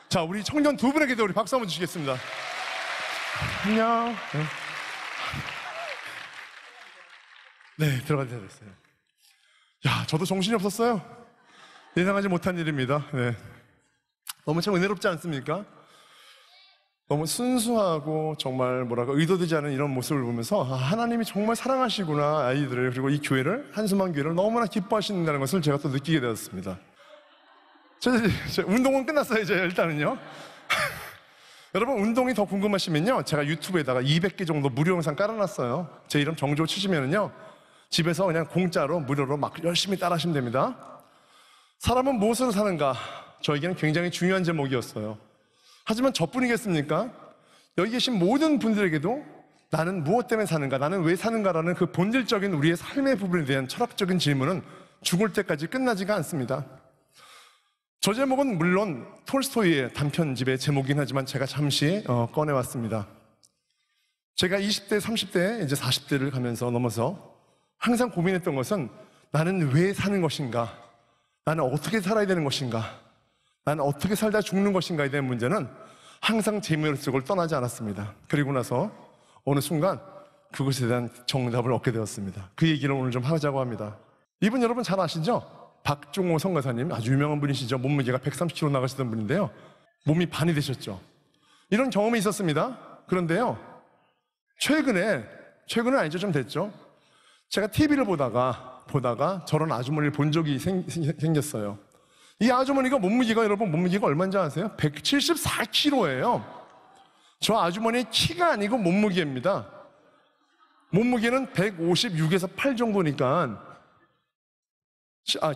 자, 우리 청년 두 분에게도 우리 박수 한번 주시겠습니다. 안녕. 네, 들어가도 됐어요. 야, 저도 정신이 없었어요. 예상하지 못한 일입니다. 네. 너무 참 은혜롭지 않습니까? 너무 순수하고 정말 뭐랄까 의도되지 않은 이런 모습을 보면서 하나님이 정말 사랑하시구나, 아이들을, 그리고 이 교회를, 한수만 교회를 너무나 기뻐하신다는 것을 제가 또 느끼게 되었습니다. 저 운동은 끝났어요, 이제 일단은요. 여러분, 운동이 더 궁금하시면요, 제가 유튜브에다가 200개 정도 무료 영상 깔아놨어요. 제 이름 정조 치시면은요, 집에서 그냥 공짜로 무료로 막 열심히 따라하시면 됩니다. 사람은 무엇으로 사는가? 저에게는 굉장히 중요한 제목이었어요. 하지만 저뿐이겠습니까? 여기 계신 모든 분들에게도 나는 무엇 때문에 사는가, 나는 왜 사는가라는 그 본질적인 우리의 삶의 부분에 대한 철학적인 질문은 죽을 때까지 끝나지가 않습니다. 저 제목은 물론 톨스토이의 단편집의 제목이긴 하지만 제가 잠시 꺼내왔습니다. 제가 20대, 30대, 이제 40대를 가면서 넘어서 항상 고민했던 것은 나는 왜 사는 것인가? 나는 어떻게 살아야 되는 것인가? 나는 어떻게 살다 죽는 것인가에 대한 문제는 항상 제 머릿속을 떠나지 않았습니다. 그리고 나서 어느 순간 그것에 대한 정답을 얻게 되었습니다. 그 얘기를 오늘 좀 하자고 합니다. 이분 여러분 잘 아시죠? 박종호 선교사님, 아주 유명한 분이시죠. 몸무게가 130kg 나가시던 분인데요, 몸이 반이 되셨죠. 이런 경험이 있었습니다. 그런데요, 최근은 아니죠, 좀 됐죠. 제가 TV를 보다가 저런 아주머니를 본 적이 생겼어요. 이 아주머니가 여러분 몸무게가 얼마인지 아세요? 174kg예요. 저 아주머니의 키가 아니고 몸무게입니다. 몸무게는 156에서 8 정도니까,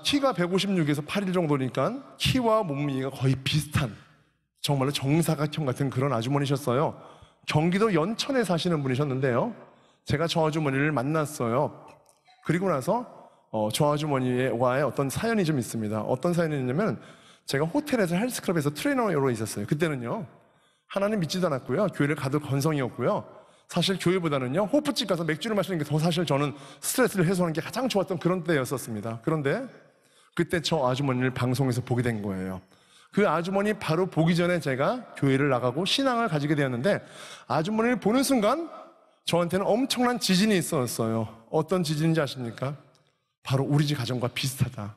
키가 156에서 8일 정도니까 키와 몸무게가 거의 비슷한, 정말로 정사각형 같은 그런 아주머니셨어요. 경기도 연천에 사시는 분이셨는데요, 제가 저 아주머니를 만났어요. 그리고 나서 저 아주머니와의 어떤 사연이 좀 있습니다. 어떤 사연이 있냐면, 제가 호텔에서 헬스클럽에서 트레이너로 있었어요. 그때는요, 하나님 믿지도 않았고요, 교회를 가도 건성이었고요, 사실 교회보다는요 호프집 가서 맥주를 마시는 게 더 사실 저는 스트레스를 해소하는 게 가장 좋았던 그런 때였었습니다. 그런데 그때 저 아주머니를 방송에서 보게 된 거예요. 그 아주머니 바로 보기 전에 제가 교회를 나가고 신앙을 가지게 되었는데, 아주머니를 보는 순간 저한테는 엄청난 지진이 있었어요. 어떤 지진인지 아십니까? 바로 우리 집 가정과 비슷하다.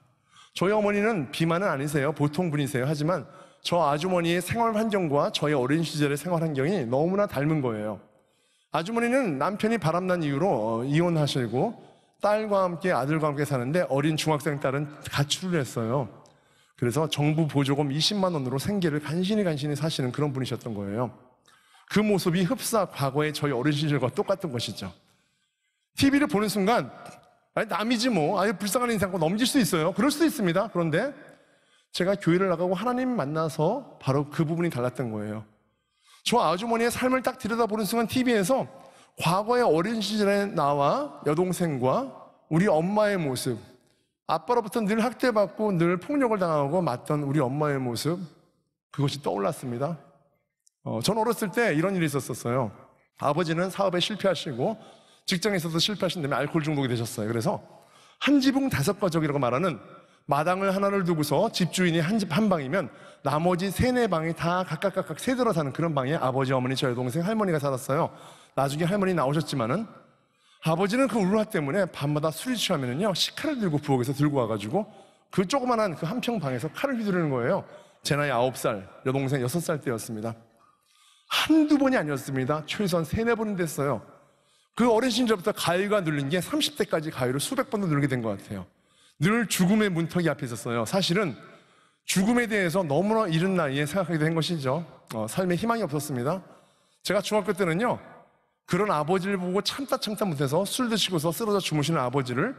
저희 어머니는 비만은 아니세요. 보통 분이세요. 하지만 저 아주머니의 생활 환경과 저의 어린 시절의 생활 환경이 너무나 닮은 거예요. 아주머니는 남편이 바람난 이유로 이혼하시고 딸과 함께, 아들과 함께 사는데, 어린 중학생 딸은 가출을 했어요. 그래서 정부 보조금 20만 원으로 생계를 간신히 사시는 그런 분이셨던 거예요. 그 모습이 흡사 과거의 저희 어린 시절과 똑같은 것이죠. TV를 보는 순간 남이지 뭐, 아유 불쌍한 인생고 넘길 수 있어요. 그럴 수도 있습니다. 그런데 제가 교회를 나가고 하나님 만나서 바로 그 부분이 달랐던 거예요. 저 아주머니의 삶을 딱 들여다보는 순간 TV에서 과거의 어린 시절에 나와 여동생과 우리 엄마의 모습, 아빠로부터 늘 학대받고 늘 폭력을 당하고 맞던 우리 엄마의 모습, 그것이 떠올랐습니다. 전 어렸을 때 이런 일이 있었어요. 아버지는 사업에 실패하시고 직장에서도 실패하신 다음에 알코올 중독이 되셨어요. 그래서 한 지붕 5가족이라고 말하는 마당을 하나를 두고서 집주인이 한 집 한 방이면 나머지 3, 4방이 다 각각 새들어 사는 그런 방에 아버지, 어머니, 저 여동생, 할머니가 살았어요. 나중에 할머니 나오셨지만은 아버지는 그 울화 때문에 밤마다 술이 취하면은요 식칼을 들고 부엌에서 들고 와가지고 그 조그만한 그 한평 방에서 칼을 휘두르는 거예요. 제 나이 9살, 여동생 6살 때였습니다. 한두 번이 아니었습니다. 최소한 3, 4번은 됐어요. 그 어린 시절부터 가위가 눌린 게 30대까지 가위를 수백 번도 누르게 된 것 같아요. 늘 죽음의 문턱이 앞에 있었어요. 사실은 죽음에 대해서 너무나 이른 나이에 생각하게 된 것이죠. 삶에 희망이 없었습니다. 제가 중학교 때는요, 그런 아버지를 보고 참다 못해서 술 드시고서 쓰러져 주무시는 아버지를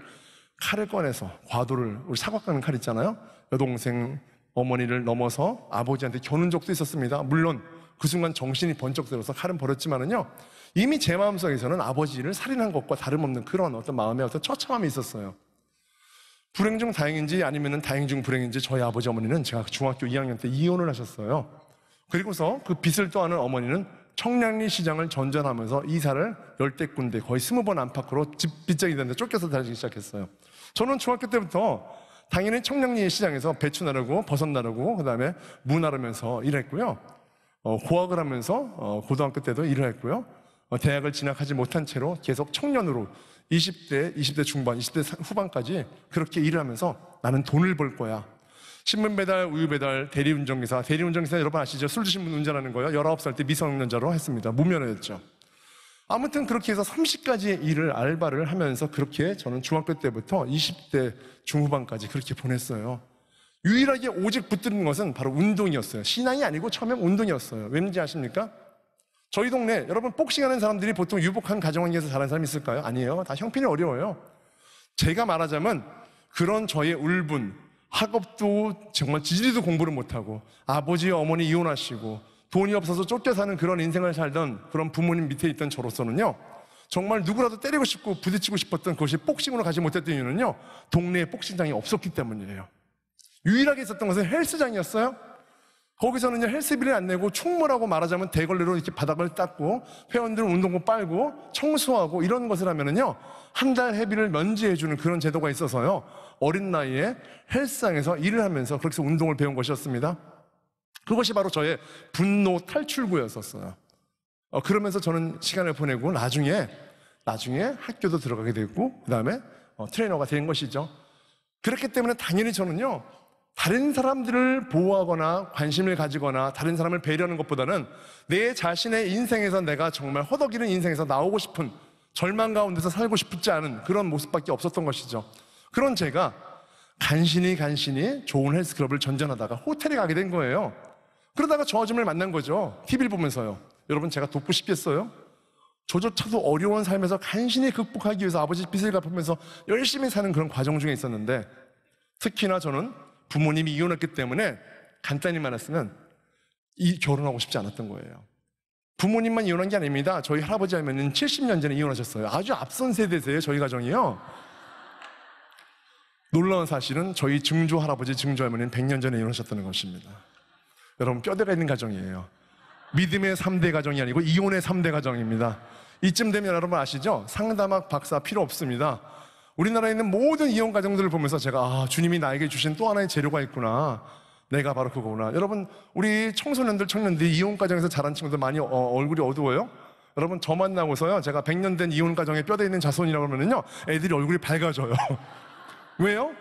칼을 꺼내서 과도를, 우리 사각 깎는 칼 있잖아요, 여동생, 어머니를 넘어서 아버지한테 겨눈 적도 있었습니다. 물론 그 순간 정신이 번쩍 들어서 칼은 버렸지만은요, 이미 제 마음속에서는 아버지를 살인한 것과 다름없는 그런 어떤 마음의 어떤 처참함이 있었어요. 불행 중 다행인지 아니면 다행 중 불행인지 저희 아버지 어머니는 제가 중학교 2학년 때 이혼을 하셨어요. 그리고서 그 빚을 떠안은 어머니는 청량리 시장을 전전하면서 이사를 10대 군데 거의 20번 안팎으로 빚쟁이 되는데 쫓겨서 다니기 시작했어요. 저는 중학교 때부터 당연히 청량리 시장에서 배추 나르고 버섯 나르고 그다음에 무 나르면서 일했고요. 고학을 하면서 고등학교 때도 일을 했고요. 대학을 진학하지 못한 채로 계속 청년으로 20대 중반, 20대 후반까지 그렇게 일을 하면서 나는 돈을 벌 거야. 신문 배달, 우유 배달, 대리운전기사. 대리운전기사 여러분 아시죠? 술 드신 분 운전하는 거요. 19살 때 미성년자로 했습니다. 무면허였죠. 아무튼 그렇게 해서 30까지 일을 알바를 하면서 그렇게 저는 중학교 때부터 20대 중후반까지 그렇게 보냈어요. 유일하게 오직 붙드는 것은 바로 운동이었어요. 신앙이 아니고 처음엔 운동이었어요. 왠지 아십니까? 저희 동네 여러분 복싱하는 사람들이 보통 유복한 가정환경에서 자란 사람이 있을까요? 아니에요. 다 형편이 어려워요. 제가 말하자면 그런 저의 울분, 학업도 정말 지지리도 공부를 못하고 아버지 어머니 이혼하시고 돈이 없어서 쫓겨 사는 그런 인생을 살던 그런 부모님 밑에 있던 저로서는요, 정말 누구라도 때리고 싶고 부딪히고 싶었던 그것이 복싱으로 가지 못했던 이유는요, 동네에 복싱장이 없었기 때문이에요. 유일하게 있었던 것은 헬스장이었어요. 거기서는요, 헬스비를 안 내고 충무라고 말하자면 대걸레로 이렇게 바닥을 닦고 회원들은 운동복 빨고 청소하고 이런 것을 하면은요, 한 달 회비를 면제해주는 그런 제도가 있어서요, 어린 나이에 헬스장에서 일을 하면서 그렇게 해서 운동을 배운 것이었습니다. 그것이 바로 저의 분노 탈출구였었어요. 그러면서 저는 시간을 보내고 나중에 학교도 들어가게 됐고 그 다음에 트레이너가 된 것이죠. 그렇기 때문에 당연히 저는요, 다른 사람들을 보호하거나 관심을 가지거나 다른 사람을 배려하는 것보다는 내 자신의 인생에서 내가 정말 허덕이는 인생에서 나오고 싶은, 절망 가운데서 살고 싶지 않은 그런 모습밖에 없었던 것이죠. 그런 제가 간신히 좋은 헬스클럽을 전전하다가 호텔에 가게 된 거예요. 그러다가 저 아줌마를 만난 거죠. TV를 보면서요. 여러분, 제가 돕고 싶겠어요? 저조차도 어려운 삶에서 간신히 극복하기 위해서 아버지 빚을 갚으면서 열심히 사는 그런 과정 중에 있었는데, 특히나 저는 부모님이 이혼했기 때문에 간단히 말했으면 결혼하고 싶지 않았던 거예요. 부모님만 이혼한 게 아닙니다. 저희 할아버지 할머니는 70년 전에 이혼하셨어요. 아주 앞선 세대세요, 저희 가정이요. 놀라운 사실은 저희 증조 할아버지, 증조 할머니는 100년 전에 이혼하셨다는 것입니다. 여러분, 뼈대가 있는 가정이에요. 믿음의 3대 가정이 아니고 이혼의 3대 가정입니다. 이쯤 되면 여러분 아시죠? 상담학 박사 필요 없습니다. 우리나라에 있는 모든 이혼 가정들을 보면서 제가 주님이 나에게 주신 또 하나의 재료가 있구나, 내가 바로 그거구나. 여러분, 우리 청소년들, 청년들이 이혼 가정에서 자란 친구들 많이 얼굴이 어두워요? 여러분, 저 만나고서요, 제가 100년 된 이혼 가정에 뼈대 있는 자손이라고 하면은요, 애들이 얼굴이 밝아져요. 왜요?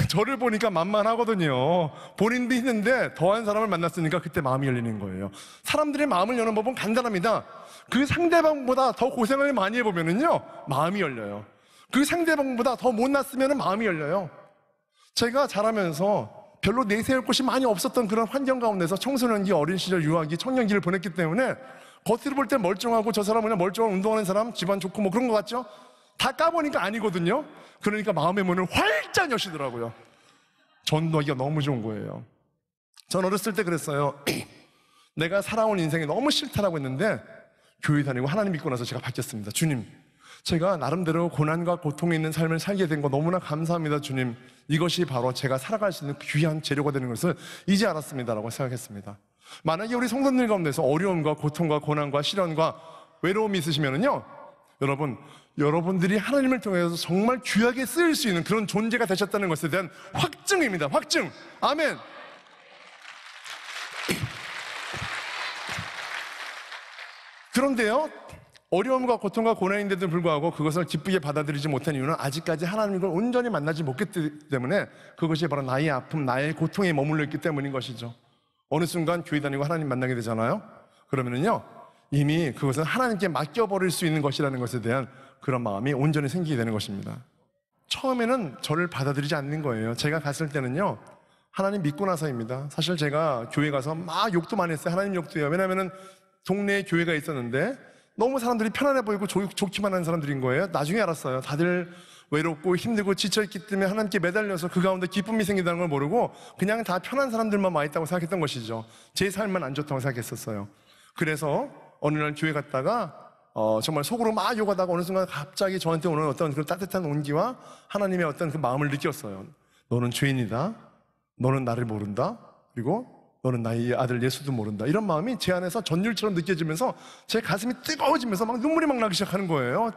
저를 보니까 만만하거든요. 본인도 있는데 더한 사람을 만났으니까 그때 마음이 열리는 거예요. 사람들의 마음을 여는 법은 간단합니다. 그 상대방보다 더 고생을 많이 해보면은요, 마음이 열려요. 그 상대방보다 더 못났으면 마음이 열려요. 제가 자라면서 별로 내세울 곳이 많이 없었던 그런 환경 가운데서 청소년기, 어린 시절, 유아기, 청년기를 보냈기 때문에 겉으로 볼 때 멀쩡하고 저 사람은 그냥 멀쩡한 운동하는 사람, 집안 좋고 뭐 그런 것 같죠? 다 까보니까 아니거든요. 그러니까 마음의 문을 활짝 여시더라고요. 전도하기가 너무 좋은 거예요. 전 어렸을 때 그랬어요. 내가 살아온 인생이 너무 싫다라고 했는데 교회 다니고 하나님 믿고 나서 제가 바뀌었습니다. 주님, 제가 나름대로 고난과 고통에 있는 삶을 살게 된 거 너무나 감사합니다. 주님, 이것이 바로 제가 살아갈 수 있는 귀한 재료가 되는 것을 이제 알았습니다라고 생각했습니다. 만약에 우리 성도들 가운데서 어려움과 고통과 고난과 시련과 외로움이 있으시면은요, 여러분들이 하나님을 통해서 정말 귀하게 쓰일 수 있는 그런 존재가 되셨다는 것에 대한 확증입니다. 확증. 아멘. 그런데요, 어려움과 고통과 고난인데도 불구하고 그것을 기쁘게 받아들이지 못한 이유는 아직까지 하나님을 온전히 만나지 못했기 때문에, 그것이 바로 나의 아픔, 나의 고통에 머물러 있기 때문인 것이죠. 어느 순간 교회 다니고 하나님 만나게 되잖아요. 그러면은요, 이미 그것은 하나님께 맡겨버릴 수 있는 것이라는 것에 대한 그런 마음이 온전히 생기게 되는 것입니다. 처음에는 저를 받아들이지 않는 거예요. 제가 갔을 때는요, 하나님 믿고 나서입니다. 사실 제가 교회 가서 막 욕도 많이 했어요. 하나님 욕도 해요. 왜냐하면 동네에 교회가 있었는데 너무 사람들이 편안해 보이고 좋기만 하는 사람들인 거예요. 나중에 알았어요. 다들 외롭고 힘들고 지쳐있기 때문에 하나님께 매달려서 그 가운데 기쁨이 생긴다는 걸 모르고 그냥 다 편한 사람들만 와 있다고 생각했던 것이죠. 제 삶은 안 좋다고 생각했었어요. 그래서 어느 날 교회 갔다가 정말 속으로 막 욕하다가 어느 순간 갑자기 저한테 오는 어떤 그 따뜻한 온기와 하나님의 어떤 그 마음을 느꼈어요. 너는 죄인이다. 너는 나를 모른다. 그리고 너는 나의 아들 예수도 모른다. 이런 마음이 제 안에서 전율처럼 느껴지면서 제 가슴이 뜨거워지면서 막 눈물이 막 나기 시작하는 거예요.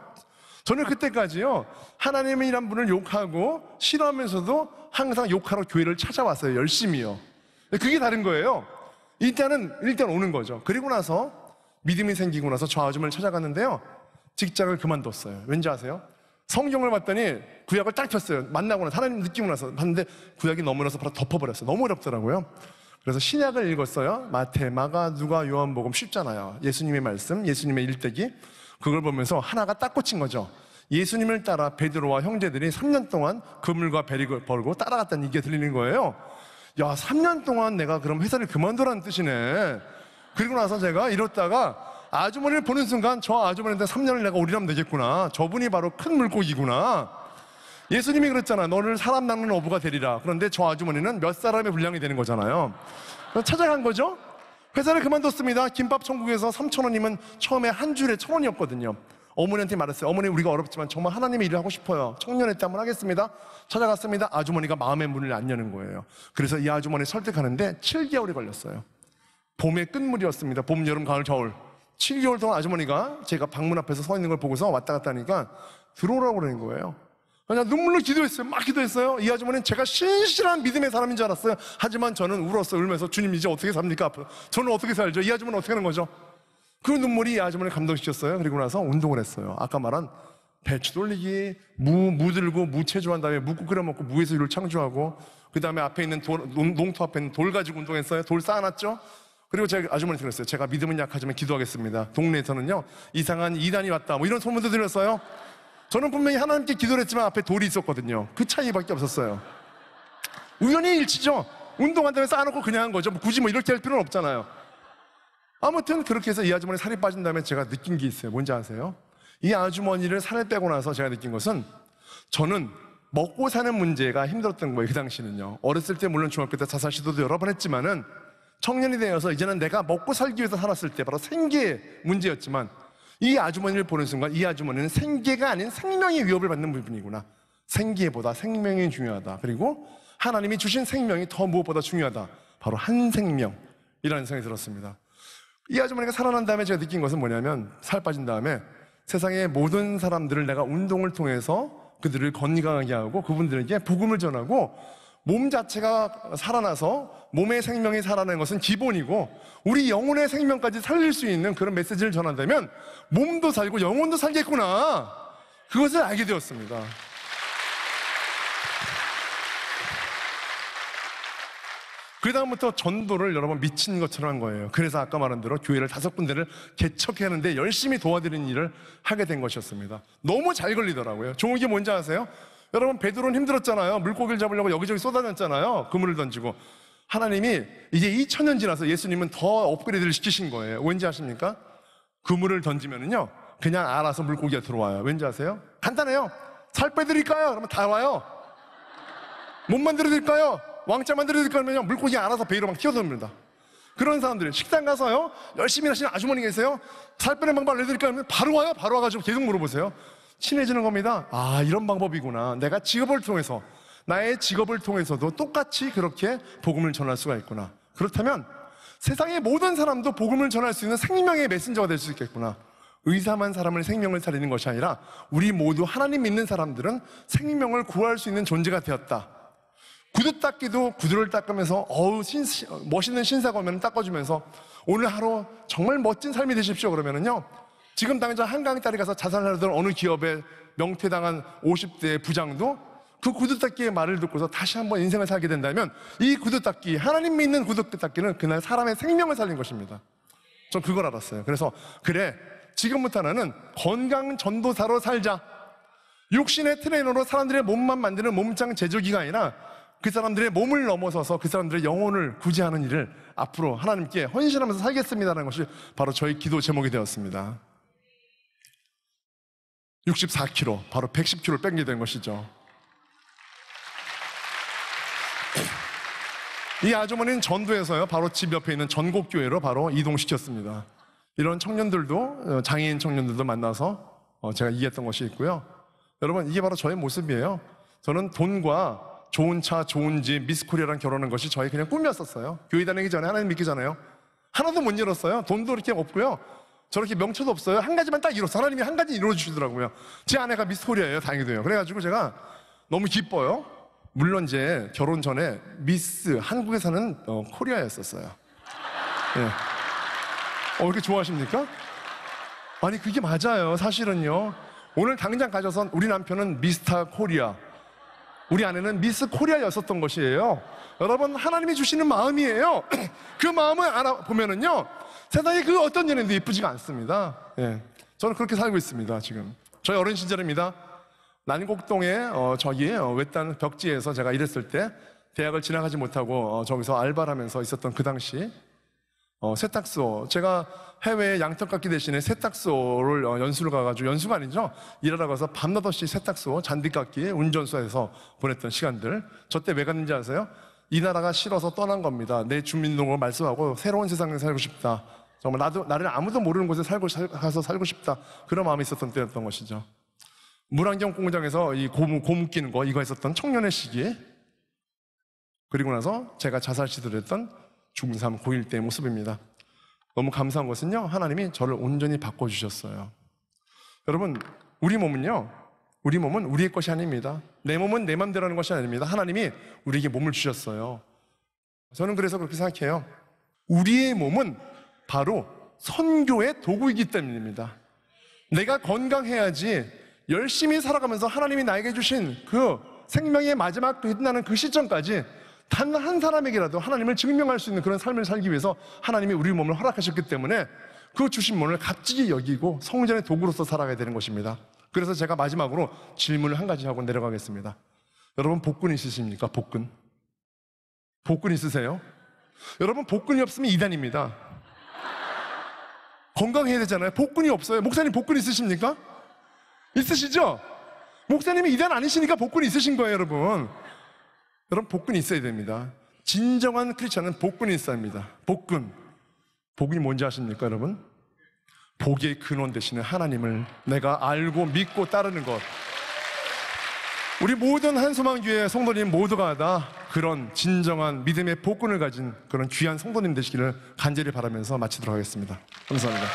저는 그때까지요, 하나님이란 분을 욕하고 싫어하면서도 항상 욕하러 교회를 찾아왔어요. 열심히요. 그게 다른 거예요. 일단 오는 거죠. 그리고 나서 믿음이 생기고 나서 저 아주머니를 찾아갔는데요, 직장을 그만뒀어요. 왠지 아세요? 성경을 봤더니 구약을 딱 폈어요. 만나고 나서 하나님 느끼고 나서 봤는데 구약이 너무나서 바로 덮어버렸어요. 너무 어렵더라고요. 그래서 신약을 읽었어요. 마태, 마가, 누가, 요한복음. 쉽잖아요. 예수님의 말씀, 예수님의 일대기. 그걸 보면서 하나가 딱 꽂힌 거죠. 예수님을 따라 베드로와 형제들이 3년 동안 그물과 배를 벌고 따라갔다는 이게 들리는 거예요. 야, 3년 동안 내가 그럼 회사를 그만두라는 뜻이네. 그리고 나서 제가 이렇다가 아주머니를 보는 순간 저 아주머니한테 3년을 내가 올인하면 되겠구나. 저분이 바로 큰 물고기구나. 예수님이 그랬잖아. 너를 사람 낚는 어부가 되리라. 그런데 저 아주머니는 몇 사람의 분량이 되는 거잖아요. 그래서 찾아간 거죠. 회사를 그만뒀습니다. 김밥 천국에서 3,000원이면 처음에 한 줄에 1,000원이었거든요. 어머니한테 말했어요. 어머니, 우리가 어렵지만 정말 하나님의 일을 하고 싶어요. 청년회 때 한번 하겠습니다. 찾아갔습니다. 아주머니가 마음의 문을 안 여는 거예요. 그래서 이 아주머니 설득하는데 7개월이 걸렸어요. 봄의 끝물이었습니다. 봄, 여름, 가을, 겨울 7개월 동안 아주머니가 제가 방문 앞에서 서 있는 걸 보고서 왔다 갔다 하니까 들어오라고 그러는 거예요. 그냥 눈물로 기도했어요. 막 기도했어요. 이 아주머니는 제가 신실한 믿음의 사람인 줄 알았어요. 하지만 저는 울면서 주님 이제 어떻게 삽니까? 앞으로 저는 어떻게 살죠? 이 아주머니는 어떻게 하는 거죠? 그 눈물이 이 아주머니를 감동시켰어요. 그리고 나서 운동을 했어요. 아까 말한 배추 돌리기, 무 들고 무 체조한 다음에 묵국 끓여 먹고 무에서 유를 창조하고, 그 다음에 앞에 있는 농토 앞에 있는 돌 가지고 운동했어요. 돌 쌓아놨죠. 그리고 제가 아주머니한테 그랬어요. 제가 믿음은 약하지만 기도하겠습니다. 동네에서는요, 이상한 이단이 왔다 뭐 이런 소문도 들렸어요. 저는 분명히 하나님께 기도를 했지만 앞에 돌이 있었거든요. 그 차이밖에 없었어요. 우연히 일치죠. 운동한 다음에 쌓아놓고 그냥 한 거죠. 굳이 이렇게 할 필요는 없잖아요. 아무튼 그렇게 해서 이 아주머니 살이 빠진 다음에 제가 느낀 게 있어요. 뭔지 아세요? 이 아주머니를 살을 빼고 나서 제가 느낀 것은, 저는 먹고 사는 문제가 힘들었던 거예요. 그 당시는요. 어렸을 때 물론 중학교 때 자살 시도도 여러 번 했지만은 청년이 되어서 이제는 내가 먹고 살기 위해서 살았을 때 바로 생계의 문제였지만, 이 아주머니를 보는 순간 이 아주머니는 생계가 아닌 생명의 위협을 받는 부분이구나. 생계보다 생명이 중요하다. 그리고 하나님이 주신 생명이 더 무엇보다 중요하다. 바로 한 생명이라는 생각이 들었습니다. 이 아주머니가 살아난 다음에 제가 느낀 것은 뭐냐면, 살 빠진 다음에 세상의 모든 사람들을 내가 운동을 통해서 그들을 건강하게 하고 그분들에게 복음을 전하고, 몸 자체가 살아나서 몸의 생명이 살아나는 것은 기본이고, 우리 영혼의 생명까지 살릴 수 있는 그런 메시지를 전한다면 몸도 살고 영혼도 살겠구나, 그것을 알게 되었습니다. 그 다음부터 전도를 여러 번 미친 것처럼 한 거예요. 그래서 아까 말한 대로 교회를 5군데를 개척해야 하는데 열심히 도와드리는 일을 하게 된 것이었습니다. 너무 잘 걸리더라고요. 좋은 게 뭔지 아세요? 여러분, 베드로는 힘들었잖아요. 물고기를 잡으려고 여기저기 쏟아냈잖아요. 그물을 던지고. 하나님이 이제 2000년 지나서 예수님은 더 업그레이드를 시키신 거예요. 왠지 아십니까? 그물을 던지면은요, 그냥 알아서 물고기가 들어와요. 왠지 아세요? 간단해요. 살 빼드릴까요? 그러면 다 와요. 못 만들어드릴까요? 왕자 만들어드릴까요? 그러면 물고기 알아서 배 위로 막 튀어듭니다. 그런 사람들이 식당 가서요, 열심히 하시는 아주머니 계세요. 살 빼는 방법 알려드릴까요? 그러면 바로 와요. 바로 와가지고 계속 물어보세요. 친해지는 겁니다. 아, 이런 방법이구나. 내가 직업을 통해서, 나의 직업을 통해서도 똑같이 그렇게 복음을 전할 수가 있구나. 그렇다면 세상의 모든 사람도 복음을 전할 수 있는 생명의 메신저가 될 수 있겠구나. 의사만 사람을 생명을 살리는 것이 아니라 우리 모두 하나님 믿는 사람들은 생명을 구할 수 있는 존재가 되었다. 구두 닦기도 구두를 닦으면서 멋있는 신사가 오면 닦아주면서 오늘 하루 정말 멋진 삶이 되십시오 그러면은요, 지금 당장 한강 딸이 가서 자살하던 어느 기업에 명퇴당한 50대 부장도 그 구두 닦기의 말을 듣고서 다시 한번 인생을 살게 된다면, 이 구두 닦기, 하나님 믿는 구두 닦기는 그날 사람의 생명을 살린 것입니다. 전 그걸 알았어요. 그래서 그래, 지금부터 나는 건강 전도사로 살자. 육신의 트레이너로 사람들의 몸만 만드는 몸짱 제조기가 아니라 그 사람들의 몸을 넘어서서 그 사람들의 영혼을 구제하는 일을 앞으로 하나님께 헌신하면서 살겠습니다라는 것이 바로 저희 기도 제목이 되었습니다. 64kg, 바로 110kg를 뺀게 된 것이죠. 이 아주머니는 전도에서요, 바로 집 옆에 있는 전곡교회로 바로 이동시켰습니다. 이런 청년들도, 장애인 청년들도 만나서 제가 이해했던 것이 있고요. 여러분, 이게 바로 저의 모습이에요. 저는 돈과 좋은 차, 좋은 집, 미스코리아랑 결혼한 것이 저의 그냥 꿈이었었어요. 교회 다니기 전에, 하나님 믿기 전에요. 하나도 못 이뤘어요. 돈도 그렇게 없고요. 저렇게 명처도 없어요. 한 가지만 딱 이뤘어요. 하나님이 한 가지 이루어주시더라고요. 제 아내가 미스코리아예요, 다행히도요. 그래가지고 제가 너무 기뻐요. 물론 이제 결혼 전에 미스 한국에 사는 코리아였었어요. 예. 왜 이렇게 좋아하십니까? 아니, 그게 맞아요. 사실은요. 오늘 당장 가져선 우리 남편은 미스터 코리아, 우리 아내는 미스 코리아였었던 것이에요. 여러분, 하나님이 주시는 마음이에요. 그 마음을 알아보면은요, 세상에 그 어떤 연예인도 예쁘지가 않습니다. 예. 저는 그렇게 살고 있습니다, 지금. 저희 어린 시절입니다. 난곡동에 저기 외딴 벽지에서 제가 일했을 때 대학을 진학하지 못하고 저기서 알바를 하면서 있었던 그 당시 세탁소, 제가 해외에 양털깎기 대신에 세탁소를 연수를 가가지고, 연수가 아니죠, 일하러 가서 밤낮 없이 세탁소, 잔디깎기, 운전소에서 보냈던 시간들. 저 때 왜 갔는지 아세요? 이 나라가 싫어서 떠난 겁니다. 내 주민등록을 말소하고 새로운 세상에 살고 싶다. 정말 나를 아무도 모르는 곳에 가서 살고 싶다. 그런 마음이 있었던 때였던 것이죠. 물안경 공장에서 이 고무 끼는 거, 이거 했었던 청년의 시기. 그리고 나서 제가 자살 시도를 했던 중3, 고1 때의 모습입니다. 너무 감사한 것은요, 하나님이 저를 온전히 바꿔주셨어요. 여러분, 우리 몸은 우리의 것이 아닙니다. 내 몸은 내 맘대로 하는 것이 아닙니다. 하나님이 우리에게 몸을 주셨어요. 저는 그래서 그렇게 생각해요. 우리의 몸은 바로 선교의 도구이기 때문입니다. 내가 건강해야지 열심히 살아가면서 하나님이 나에게 주신 그 생명의 마지막 끝나는 그 시점까지 단 한 사람에게라도 하나님을 증명할 수 있는 그런 삶을 살기 위해서 하나님이 우리 몸을 허락하셨기 때문에 그 주신 몸을 값지게 여기고 성전의 도구로서 살아가야 되는 것입니다. 그래서 제가 마지막으로 질문을 한 가지 하고 내려가겠습니다. 여러분, 복근 있으십니까? 복근 있으세요? 여러분, 복근이 없으면 이단입니다. 건강해야 되잖아요. 복근이 없어요. 목사님, 복근 있으십니까? 있으시죠? 목사님이 이단 아니시니까 복근이 있으신 거예요, 여러분. 여러분, 복근이 있어야 됩니다. 진정한 크리스천은 복근이 있어야 합니다. 복근이 뭔지 아십니까, 여러분? 복의 근원 되시는 하나님을 내가 알고 믿고 따르는 것. 우리 모든 한소망교회 성도님 모두가 다 그런 진정한 믿음의 복근을 가진 그런 귀한 성도님 되시기를 간절히 바라면서 마치도록 하겠습니다. 감사합니다.